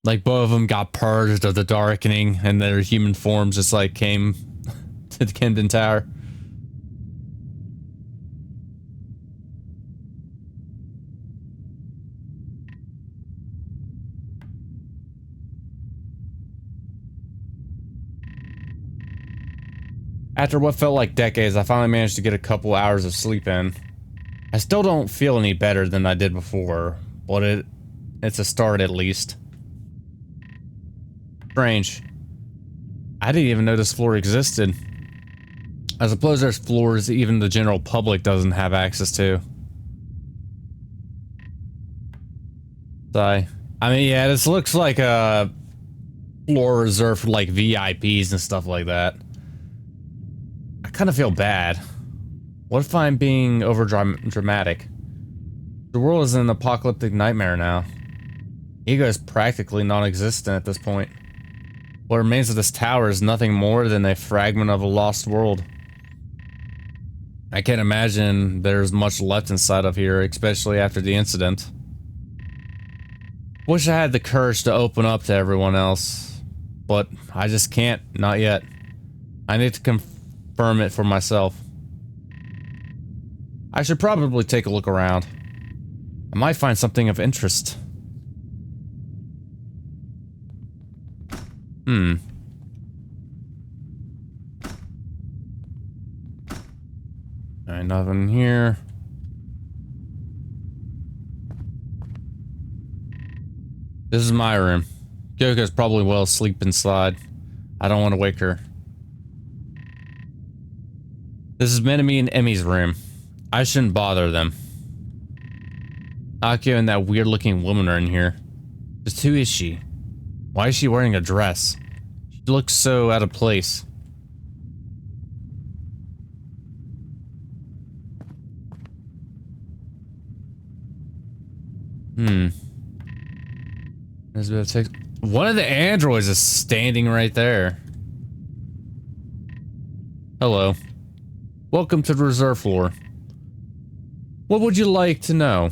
[SPEAKER 1] Like both of them got purged of the darkening and their human forms just like came to the Camden Tower. After what felt like decades, I finally managed to get a couple hours of sleep in. I still don't feel any better than I did before, but it's a start at least. Strange. I didn't even know this floor existed. I suppose there's floors even the general public doesn't have access to. I mean, yeah, this looks like a floor reserved for like VIPs and stuff like that. I kind of feel bad. What if I'm being over dramatic? The world is an apocalyptic nightmare now. Ego is practically non-existent at this point. What remains of this tower is nothing more than a fragment of a lost world. I can't imagine there's much left inside of here, especially after the incident. Wish I had the courage to open up to everyone else, but I just can't, not yet. I need to confirm it for myself. I should probably take a look around. I might find something of interest. Alright, nothing here. This is my room. Kyoko's probably well asleep inside. I don't want to wake her. This is Minami and Emmy's room. I shouldn't bother them. Akio and that weird looking woman are in here. Just who is she? Why is she wearing a dress? She looks so out of place. There's a bit of text. One of the androids is standing right there. Hello. Welcome to the reserve floor. What would you like to know?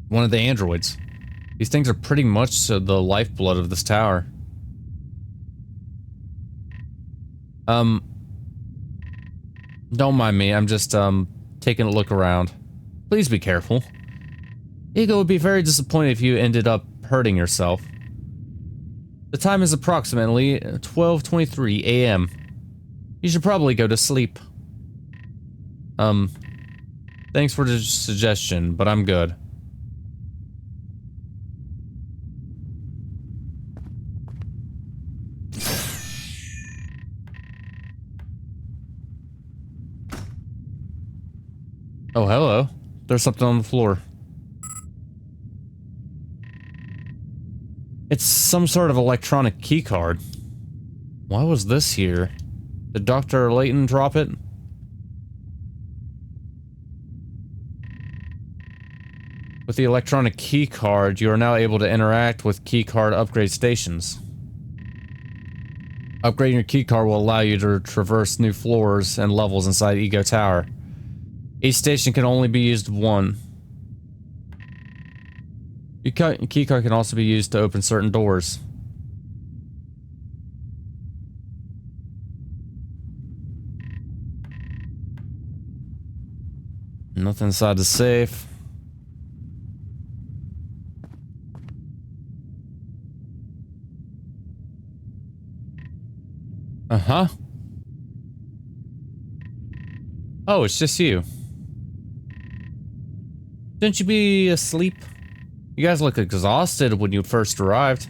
[SPEAKER 1] One of the androids. These things are pretty much the lifeblood of this tower. Don't mind me, I'm just, taking a look around. Please be careful. Ego would be very disappointed if you ended up hurting yourself. The time is approximately 12:23 a.m. You should probably go to sleep. Thanks for the suggestion, but I'm good. Oh, hello. There's something on the floor. It's some sort of electronic keycard. Why was this here? Did Dr. Layton drop it? With the electronic keycard, you are now able to interact with keycard upgrade stations. Upgrading your keycard will allow you to traverse new floors and levels inside Ego Tower. Each station can only be used one. Your keycard can also be used to open certain doors. Nothing inside the safe. Uh-huh. Oh, it's just you. Shouldn't you be asleep? You guys look exhausted when you first arrived.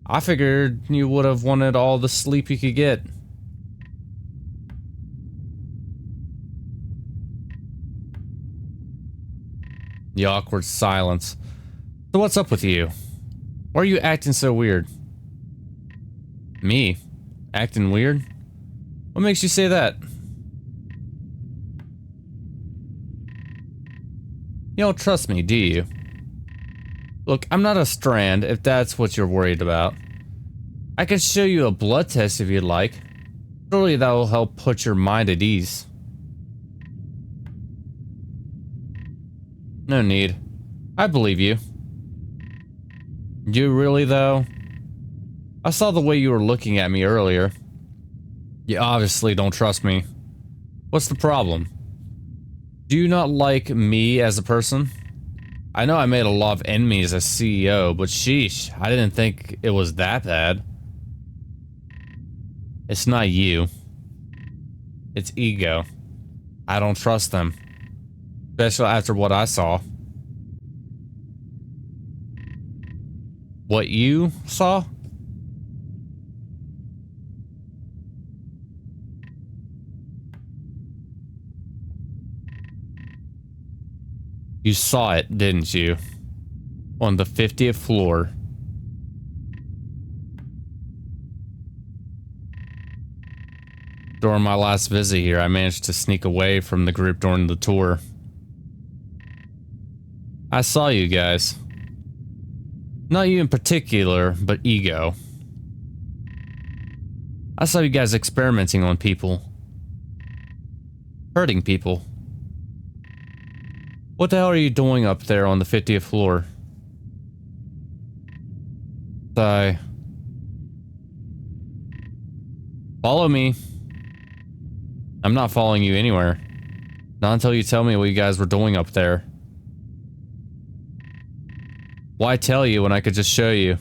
[SPEAKER 1] I figured you would have wanted all the sleep you could get. The awkward silence. So what's up with you? Why are you acting so weird? Me? Acting weird? What makes you say that? You don't trust me, do you? Look, I'm not a Strand, if that's what you're worried about. I can show you a blood test if you'd like. Surely that will help put your mind at ease. No need. I believe you. You really, though? I saw the way you were looking at me earlier. You obviously don't trust me. What's the problem? Do you not like me as a person? I know I made a lot of enemies as CEO, but sheesh, I didn't think it was that bad. It's not you. It's Ego. I don't trust them. Especially after what I saw. What you saw? You saw it, didn't you? On the 50th floor. During my last visit here, I managed to sneak away from the group during the tour. I saw you guys. Not you in particular, but Ego. I saw you guys experimenting on people. Hurting people. What the hell are you doing up there on the 50th floor? Follow me. I'm not following you anywhere. Not until you tell me what you guys were doing up there. Why tell you when I could just show you?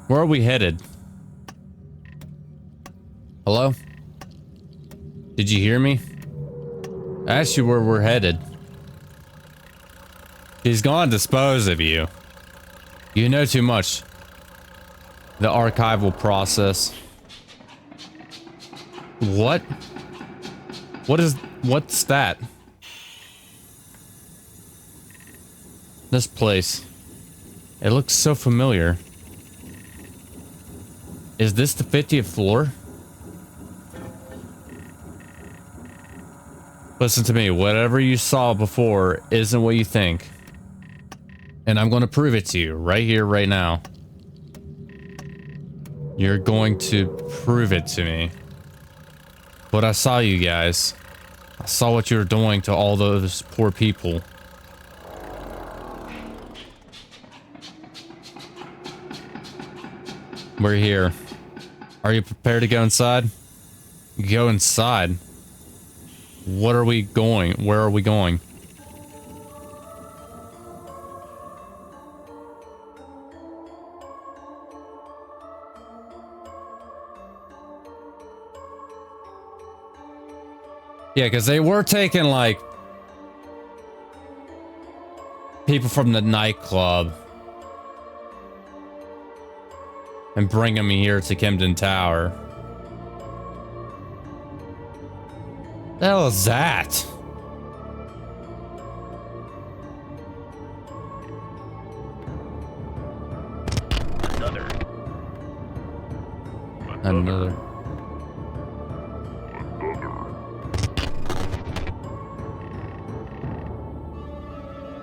[SPEAKER 1] Where are we headed? Hello? Did you hear me? I asked you where we're headed. He's gonna dispose of you. You know too much. The archival process. What? What's that? This place. It looks so familiar. Is this the 50th floor? Listen to me, whatever you saw before isn't what you think. And I'm going to prove it to you right here, right now. You're going to prove it to me. But I saw you guys. I saw what you were doing to all those poor people. We're here. Are you prepared to go inside? Go inside? What are we going? Where are we going? Yeah, because they were taking, like, people from the nightclub and bringing me here to Camden Tower. The hell is that? Another.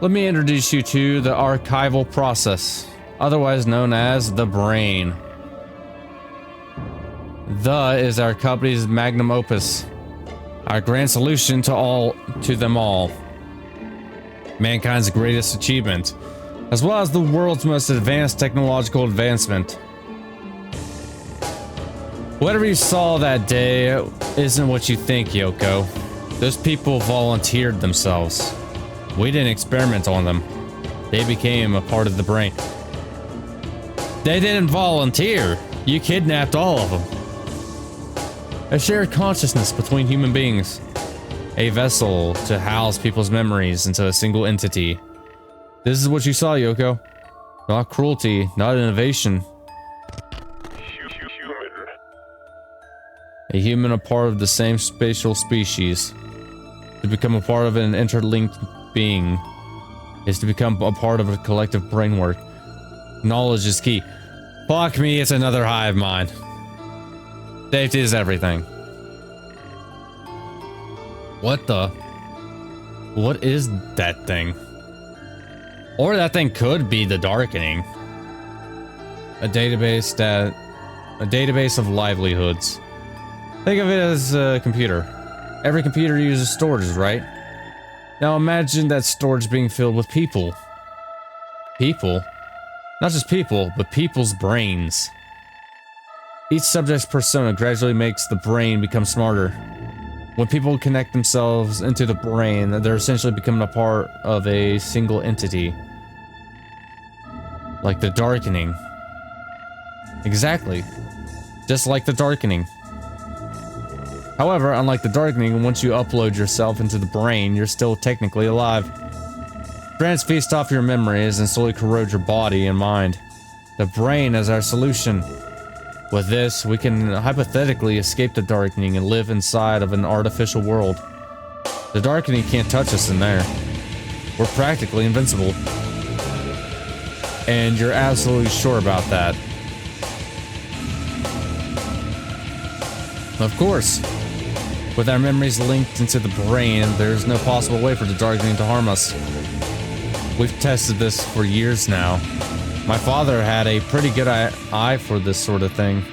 [SPEAKER 1] Let me introduce you to the archival process, otherwise known as the brain. The is our company's magnum opus, our grand solution to them all. Mankind's greatest achievement, as well as the world's most advanced technological advancement. Whatever you saw that day isn't what you think, Yoko. Those people volunteered themselves. We didn't experiment on them. They became a part of the brain. They didn't volunteer. You kidnapped all of them. A shared consciousness between human beings. A vessel to house people's memories into a single entity. This is what you saw, Yoko. Not cruelty, not innovation. A human, a part of the same spatial species. To become a part of an interlinked being is to become a part of a collective brainwork. Knowledge is key. Fuck me, it's another hive mind. Safety is everything. What is that thing? Or that thing could be the Darkening. A database of livelihoods. Think of it as a computer. Every computer uses storage, right? Now imagine that storage being filled with people. People? Not just people, but people's brains. Each subject's persona gradually makes the brain become smarter. When people connect themselves into the brain, they're essentially becoming a part of a single entity. Like the Darkening. Exactly. Just like the Darkening. However, unlike the Darkening, once you upload yourself into the brain, you're still technically alive. Trance feast off your memories and slowly corrode your body and mind. The brain is our solution. With this, we can hypothetically escape the Darkening and live inside of an artificial world. The Darkening can't touch us in there. We're practically invincible. And you're absolutely sure about that. Of course. With our memories linked into the brain, there's no possible way for the Darkening to harm us. We've tested this for years now. My father had a pretty good eye for this sort of thing.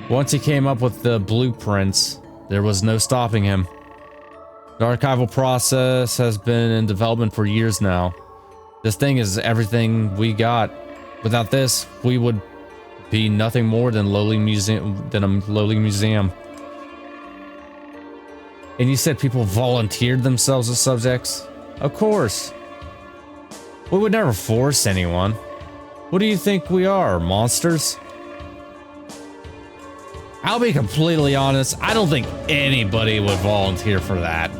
[SPEAKER 1] Once he came up with the blueprints, there was no stopping him. The archival process has been in development for years now. This thing is everything we got. Without this, we would be nothing more than a lowly museum. And you said people volunteered themselves as subjects? Of course. We would never force anyone. What do you think we are, monsters? I'll be completely honest, I don't think anybody would volunteer for that.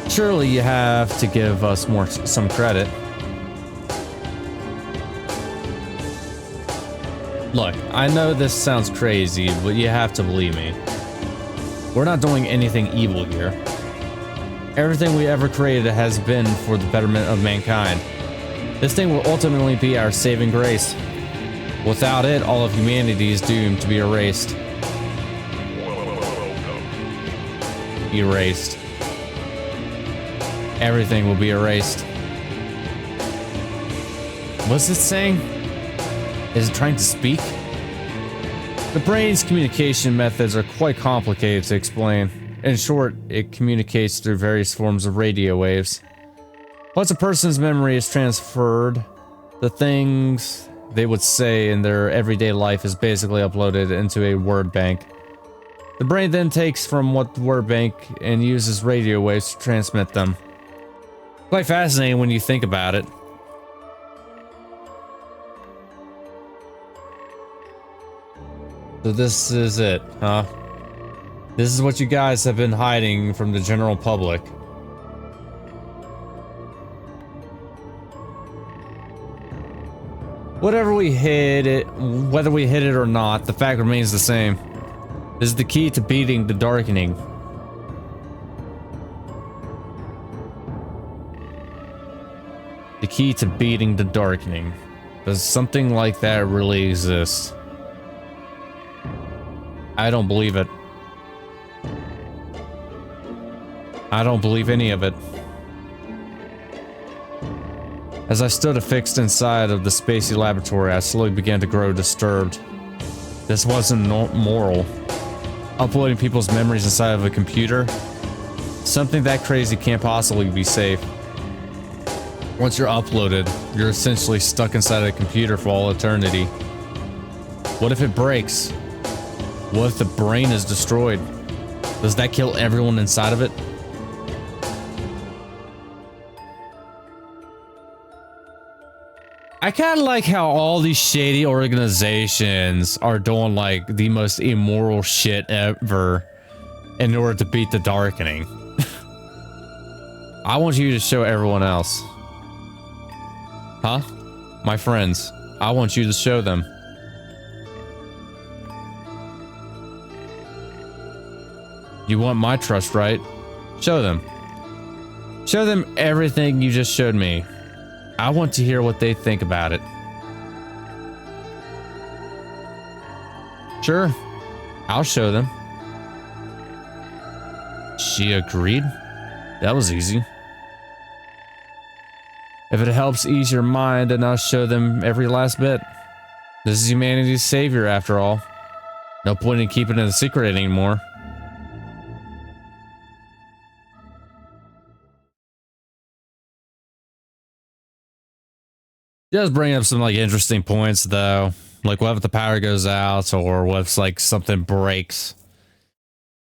[SPEAKER 1] Surely you have to give us some credit. Look, I know this sounds crazy, but you have to believe me. We're not doing anything evil here. Everything we ever created has been for the betterment of mankind. This thing will ultimately be our saving grace. Without it, all of humanity is doomed to be erased. Erased. Everything will be erased. What's it saying? Is it trying to speak? The brain's communication methods are quite complicated to explain. In short, it communicates through various forms of radio waves. Once a person's memory is transferred, the things they would say in their everyday life is basically uploaded into a word bank. The brain then takes from what word bank and uses radio waves to transmit them. Quite fascinating when you think about it. So this is it, huh? This is what you guys have been hiding from the general public. Whether we hid it or not, the fact remains the same. This is the key to beating the Darkening. The key to beating the darkening. Does something like that really exist? I don't believe it. I don't believe any of it. As I stood affixed inside of the spacey laboratory, I slowly began to grow disturbed. This wasn't moral. Uploading people's memories inside of a computer? Something that crazy can't possibly be safe. Once you're uploaded, you're essentially stuck inside a computer for all eternity. What if it breaks? What if the brain is destroyed? Does that kill everyone inside of it? I kind of like how all these shady organizations are doing like the most immoral shit ever in order to beat the darkening. I want you to show everyone else. Huh? My friends, I want you to show them. You want my trust, right? Show them. Show them everything you just showed me. I want to hear what they think about it. Sure, I'll show them. She agreed? That was easy. If it helps ease your mind, then I'll show them every last bit. This is humanity's savior, after all. No point in keeping it a secret anymore. Does bring up some like interesting points though. Like what if the power goes out, or what if like something breaks?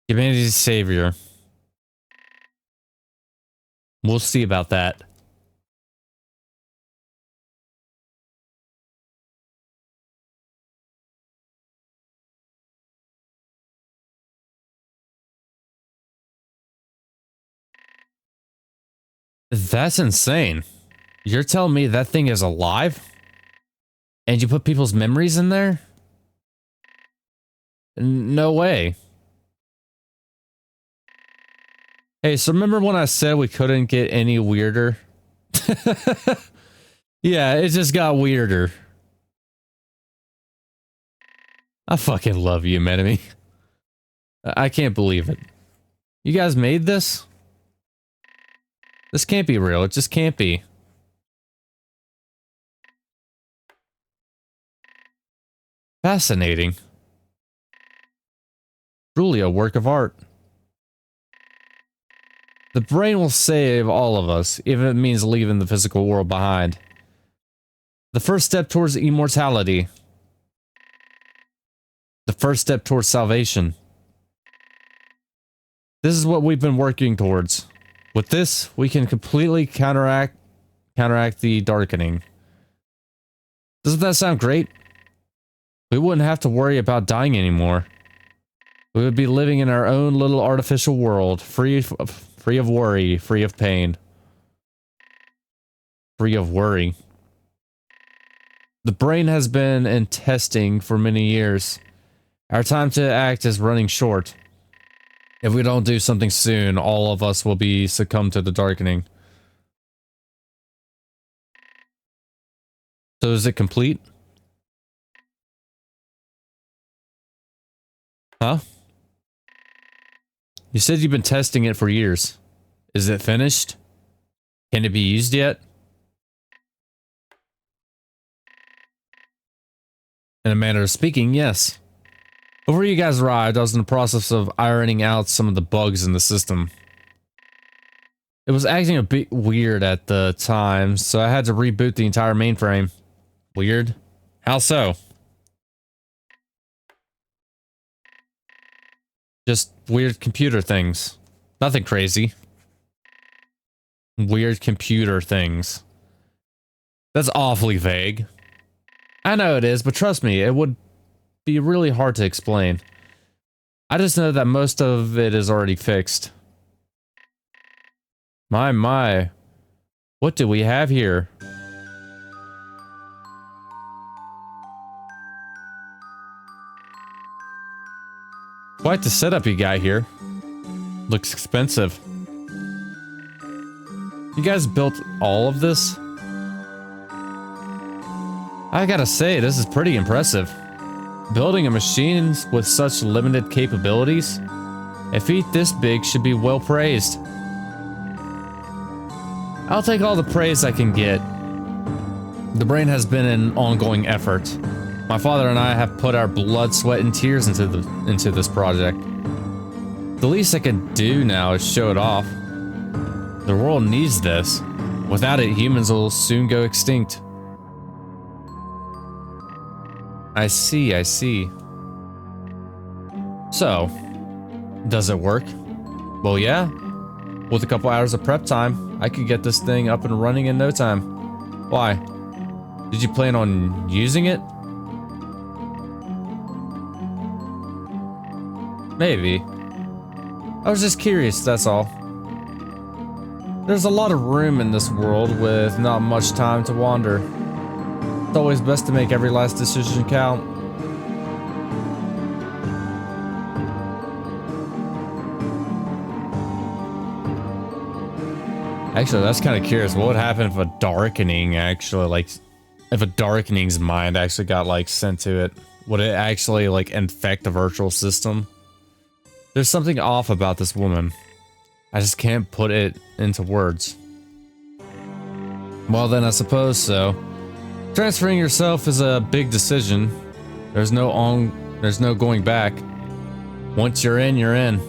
[SPEAKER 1] Humanity's savior. We'll see about that. That's insane. You're telling me that thing is alive? And you put people's memories in there? No way. Hey, so remember when I said we couldn't get any weirder? Yeah, it just got weirder. I fucking love you, Menemy. I can't believe it. You guys made this? This can't be real. It just can't be. Fascinating. Truly a work of art. The brain will save all of us, even if it means leaving the physical world behind. The first step towards immortality. The first step towards salvation. This is what we've been working towards. With this, we can completely counteract the darkening. Doesn't that sound great? We wouldn't have to worry about dying anymore. We would be living in our own little artificial world, free of worry, free of pain. Free of worry. The brain has been in testing for many years. Our time to act is running short. If we don't do something soon, all of us will be succumb to the darkening. So is it complete? Huh? You said you've been testing it for years. Is it finished? Can it be used yet? In a manner of speaking, yes. Before you guys arrived, I was in the process of ironing out some of the bugs in the system. It was acting a bit weird at the time, so I had to reboot the entire mainframe. Weird? How so? Just weird computer things. Nothing crazy. Weird computer things. That's awfully vague. I know it is, but trust me, it would be really hard to explain. I just know that most of it is already fixed. My. What do we have here? Quite the setup you got here. Looks expensive. You guys built all of this? I gotta say, this is pretty impressive. Building a machine with such limited capabilities, a feat this big should be well praised. I'll take all the praise I can get. The brain has been an ongoing effort. My father and I have put our blood, sweat, and tears into this project. The least I can do now is show it off. The world needs this. Without it, humans will soon go extinct. I see, I see. So, does it work? Well, yeah. With a couple hours of prep time, I could get this thing up and running in no time. Why? Did you plan on using it? Maybe. I was just curious, that's all. There's a lot of room in this world with not much time to wander. It's always best to make every last decision count. Actually, that's kind of curious. What would happen if a darkening actually, like, if a darkening's mind actually got, like, sent to it? Would it actually, like, infect the virtual system? There's something off about this woman. I just can't put it into words. Well, then I suppose so. Transferring yourself is a big decision. There's no going back. Once you're in, you're in.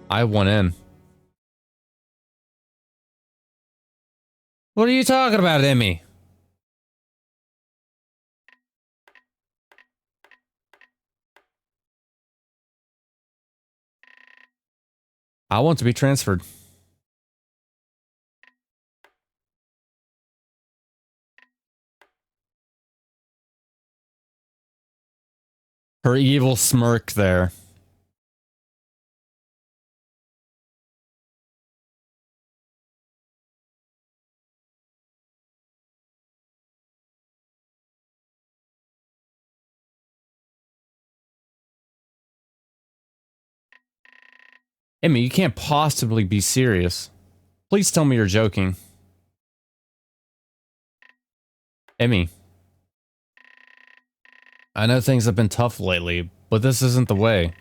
[SPEAKER 1] I want in. What are you talking about, Emmy? I want to be transferred. Her evil smirk there. Emmy, you can't possibly be serious. Please tell me you're joking. Emmy. I know things have been tough lately, but this isn't the way.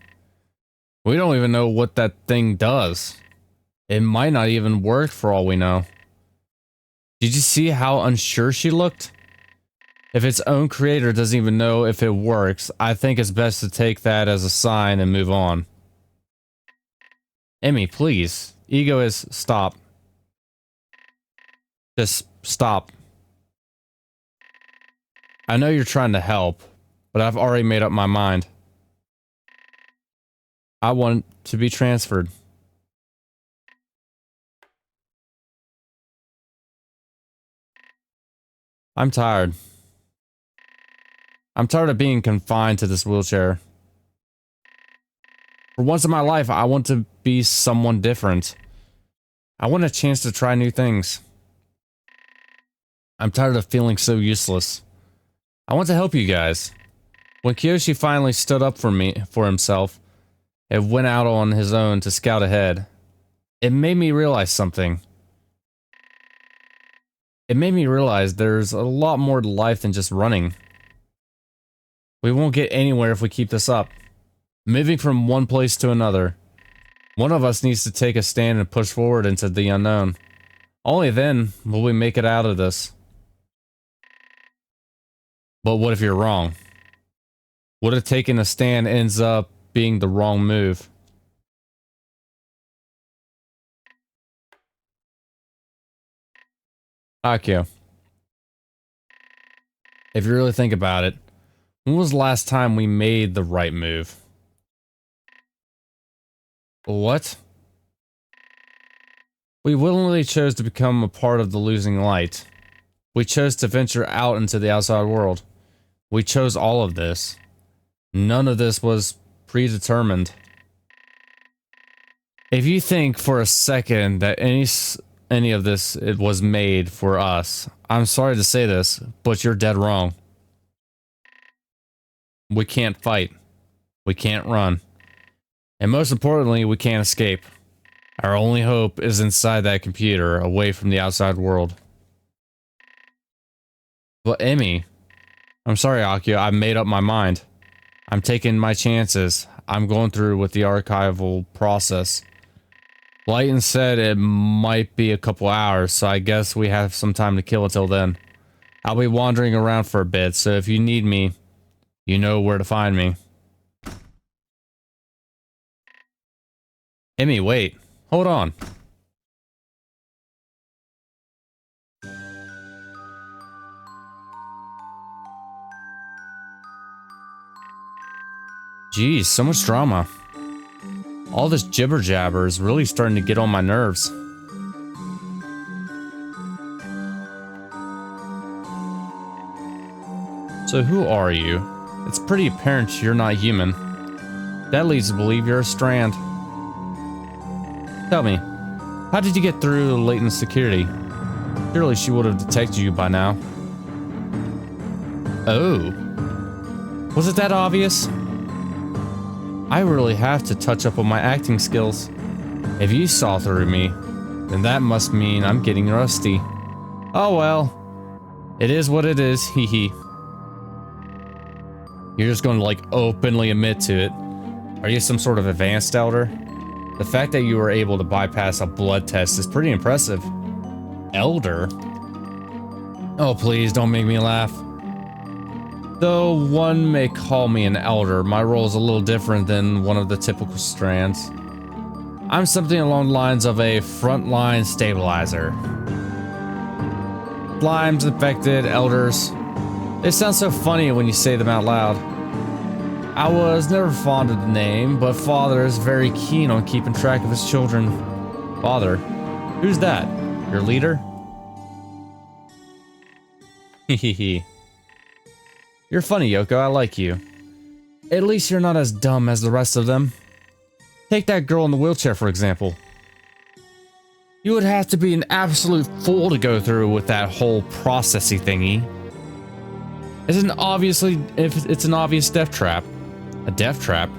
[SPEAKER 1] We don't even know what that thing does. It might not even work for all we know. Did you see how unsure she looked? If its own creator doesn't even know if it works, I think it's best to take that as a sign and move on. Emmy, please. Ego is stop. Just stop. I know you're trying to help, but I've already made up my mind. I want to be transferred. I'm tired. I'm tired of being confined to this wheelchair. For once in my life, I want to be someone different. I want a chance to try new things. I'm tired of feeling so useless. I want to help you guys. When Kyoshi finally stood up for himself, and went out on his own to scout ahead, it made me realize something. It made me realize there's a lot more to life than just running. We won't get anywhere if we keep this up. Moving from one place to another. One of us needs to take a stand and push forward into the unknown. Only then will we make it out of this. But what if you're wrong? What if taking a stand ends up being the wrong move? Akio, if you really think about it, when was the last time we made the right move? What? We willingly chose to become a part of the losing light. We chose to venture out into the outside world. We chose all of this. None of this was predetermined. If you think for a second that any of this it was made for us, I'm sorry to say this, but you're dead wrong. We can't fight. We can't run. And most importantly, we can't escape. Our only hope is inside that computer, away from the outside world. Well, Emmy, I'm sorry, Akio. I made up my mind. I'm taking my chances. I'm going through with the archival process. Lighton said it might be a couple hours, so I guess we have some time to kill until then. I'll be wandering around for a bit, so if you need me, you know where to find me. Emmy, wait. Hold on. Geez, so much drama. All this jibber jabber is really starting to get on my nerves. So who are you? It's pretty apparent you're not human. That leads to believe you're a Strand. Tell me, how did you get through Layton's security? Surely she would have detected you by now. Oh. Was it that obvious? I really have to touch up on my acting skills. If you saw through me, then that must mean I'm getting rusty. Oh well. It is what it is, hee hee. You're just going to like openly admit to it. Are you some sort of advanced elder? The fact that you were able to bypass a blood test is pretty impressive. Elder? Oh please, don't make me laugh. Though one may call me an elder, my role is a little different than one of the typical Strands. I'm something along the lines of a frontline stabilizer. Slimes, infected, elders. They sound so funny when you say them out loud. I was never fond of the name, but Father is very keen on keeping track of his children. Father? Who's that? Your leader? Hehehe. You're funny, Yoko. I like you. At least you're not as dumb as the rest of them. Take that girl in the wheelchair, for example. You would have to be an absolute fool to go through with that whole processy thingy. It's an obvious death trap. A death trap.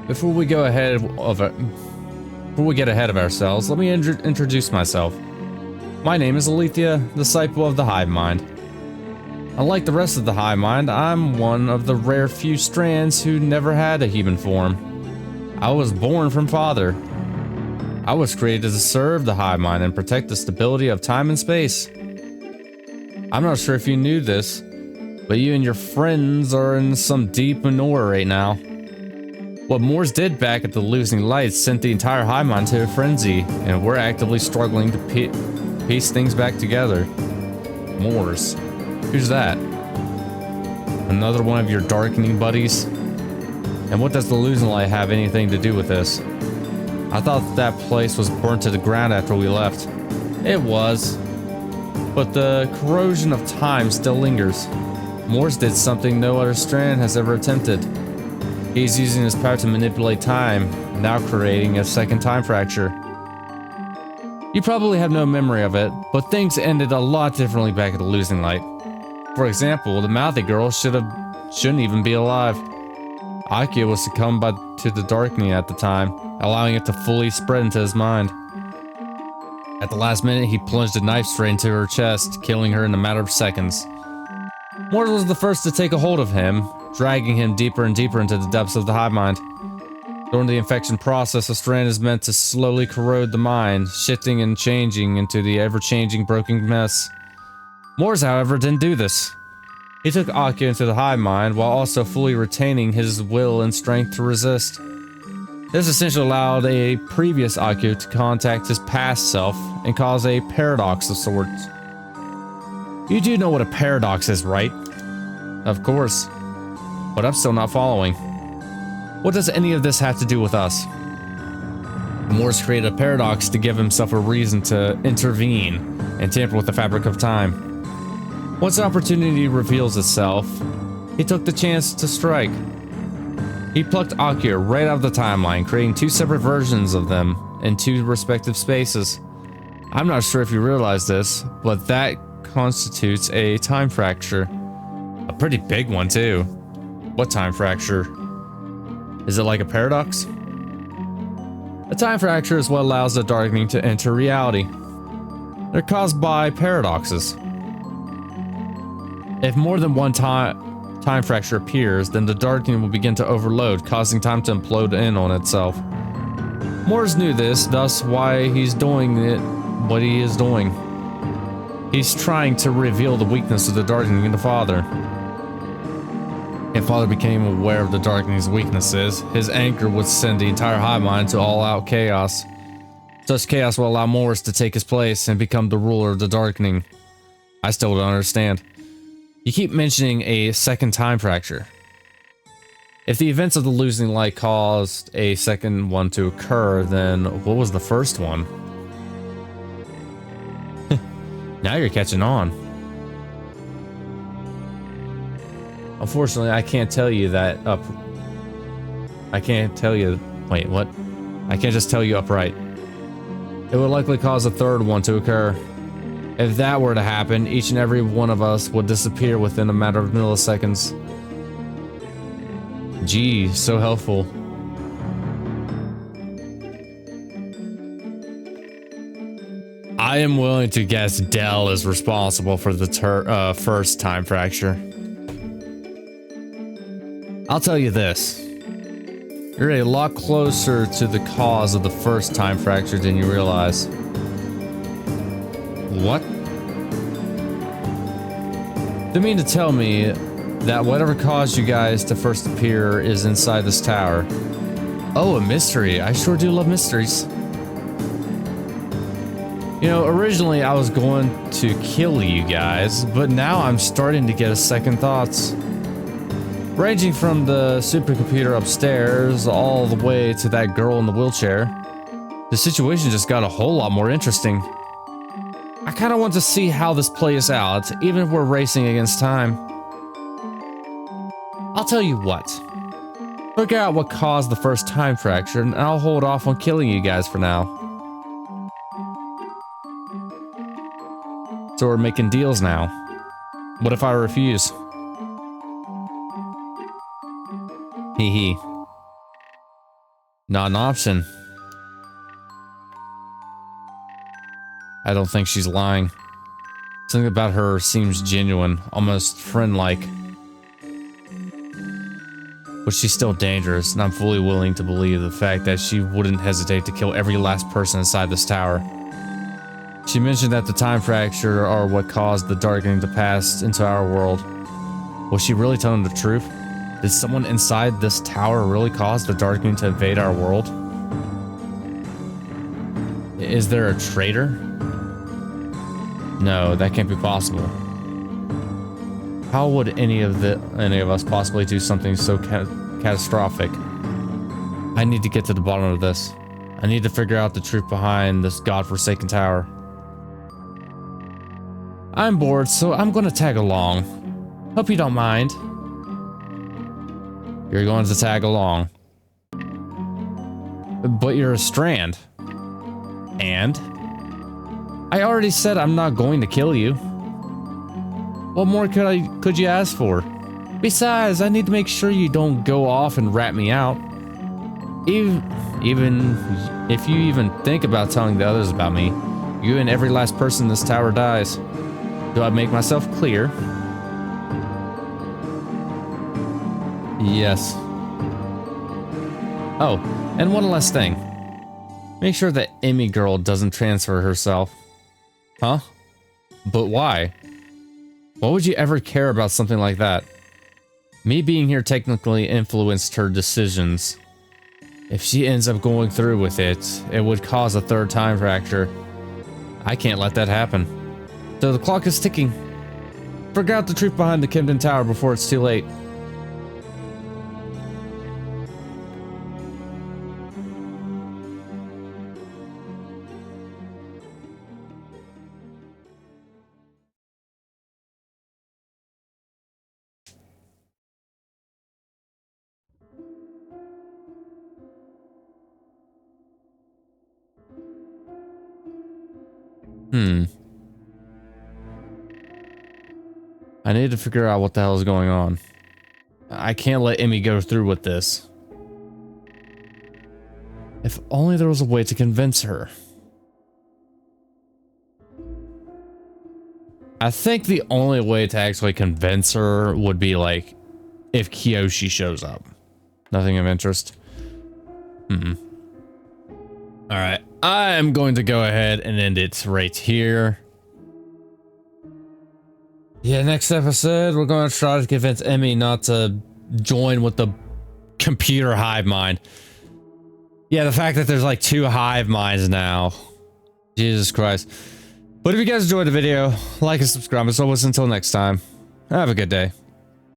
[SPEAKER 1] Before we get ahead of ourselves, let me introduce myself. My name is Alethea, disciple of the Hive Mind. Unlike the rest of the Hive Mind, I'm one of the rare few Strands who never had a human form. I was born from Father. I was created to serve the Hive Mind and protect the stability of time and space. I'm not sure if you knew this, but you and your friends are in some deep manure right now. What Moors did back at the Losing Lights sent the entire Hive Mind to a frenzy, and we're actively struggling to piece things back together. Moors? Who's that? Another one of your darkening buddies? And what does the Losing Light have anything to do with this? I thought that place was burnt to the ground after we left. It was. But the corrosion of time still lingers. Moors did something no other Strand has ever attempted. He's using his power to manipulate time, now creating a second time fracture. You probably have no memory of it, but things ended a lot differently back at the Losing Light. For example, the mouthy girl shouldn't even be alive. Akio was succumbed to the darkening at the time, allowing it to fully spread into his mind. At the last minute, he plunged a knife straight into her chest, killing her in a matter of seconds. Moors was the first to take a hold of him, dragging him deeper and deeper into the depths of the Hive Mind. During the infection process, a Strand is meant to slowly corrode the mind, shifting and changing into the ever-changing broken mess. Moors, however, didn't do this. He took Akio into the Hive Mind while also fully retaining his will and strength to resist. This essentially allowed a previous Akio to contact his past self and cause a paradox of sorts. You do know what a paradox is, right? Of course. But I'm still not following. What does any of this have to do with us? Moors created a paradox to give himself a reason to intervene and tamper with the fabric of time. Once an opportunity reveals itself, he took the chance to strike. He plucked Akio right out of the timeline, creating two separate versions of them in two respective spaces. I'm not sure if you realize this, but that constitutes a time fracture. A pretty big one, too. What time fracture? Is it like a paradox? A time fracture is what allows the darkening to enter reality. They're caused by paradoxes. If more than one time fracture appears, then the darkening will begin to overload, causing time to implode in on itself. Morse knew this, thus why he's doing what he is doing. He's trying to reveal the weakness of the darkening in the Father. If Father became aware of the darkening's weaknesses, his anger would send the entire hive mind to all-out chaos. Such chaos will allow Morse to take his place and become the ruler of the darkening. I still don't understand. You keep mentioning a second time fracture. If the events of the losing light caused a second one to occur, then what was the first one? Now you're catching on. Unfortunately, I can't tell you that I can't tell you. Wait, what? I can't just tell you upright. It would likely cause a third one to occur. If that were to happen, each and every one of us would disappear within a matter of milliseconds. Gee, so helpful. I am willing to guess Dell is responsible for the first time fracture. I'll tell you this. You're a lot closer to the cause of the first time fracture than you realize. What? You mean to tell me that whatever caused you guys to first appear is inside this tower? Oh, a mystery. I sure do love mysteries. You know, originally I was going to kill you guys, but now I'm starting to get a second thoughts. Ranging from the supercomputer upstairs all the way to that girl in the wheelchair, the situation just got a whole lot more interesting. I kind of want to see how this plays out, even if we're racing against time. I'll tell you what. Figure out what caused the first time fracture, and I'll hold off on killing you guys for now. So we're making deals now. What if I refuse? Hee hee. Not an option. I don't think she's lying. Something about her seems genuine, almost friend-like. But she's still dangerous, and I'm fully willing to believe the fact that she wouldn't hesitate to kill every last person inside this tower. She mentioned that the time fracture are what caused the darkening to pass into our world. Was she really telling the truth? Did someone inside this tower really cause the darkening to invade our world? Is there a traitor? No, that can't be possible. How would any of us possibly do something so catastrophic? I need to get to the bottom of this. I need to figure out the truth behind this godforsaken tower. I'm bored, so I'm gonna tag along. Hope you don't mind. You're going to tag along. But you're a Strand. And? I already said I'm not going to kill you. What more could you ask for? Besides, I need to make sure you don't go off and rat me out. Even if you even think about telling the others about me, you and every last person in this tower dies. Do I make myself clear? Yes. Oh, and one last thing. Make sure that Emmy girl doesn't transfer herself. Huh? But why? Why would you ever care about something like that? Me being here technically influenced her decisions. If she ends up going through with it, it would cause a third time fracture. I can't let that happen. So the clock is ticking. Figure out the truth behind the Camden Tower before it's too late. I need to figure out what the hell is going on. I can't let Emmy go through with this. If only there was a way to convince her. I think the only way to actually convince her would be like if Kyoshi shows up. Nothing of interest. All right, I am going to go ahead and end it right here. Yeah, next episode, we're going to try to convince Emmy not to join with the computer hive mind. Yeah, the fact that there's like 2 hive minds now. Jesus Christ. But if you guys enjoyed the video, like and subscribe. As always, until next time, have a good day.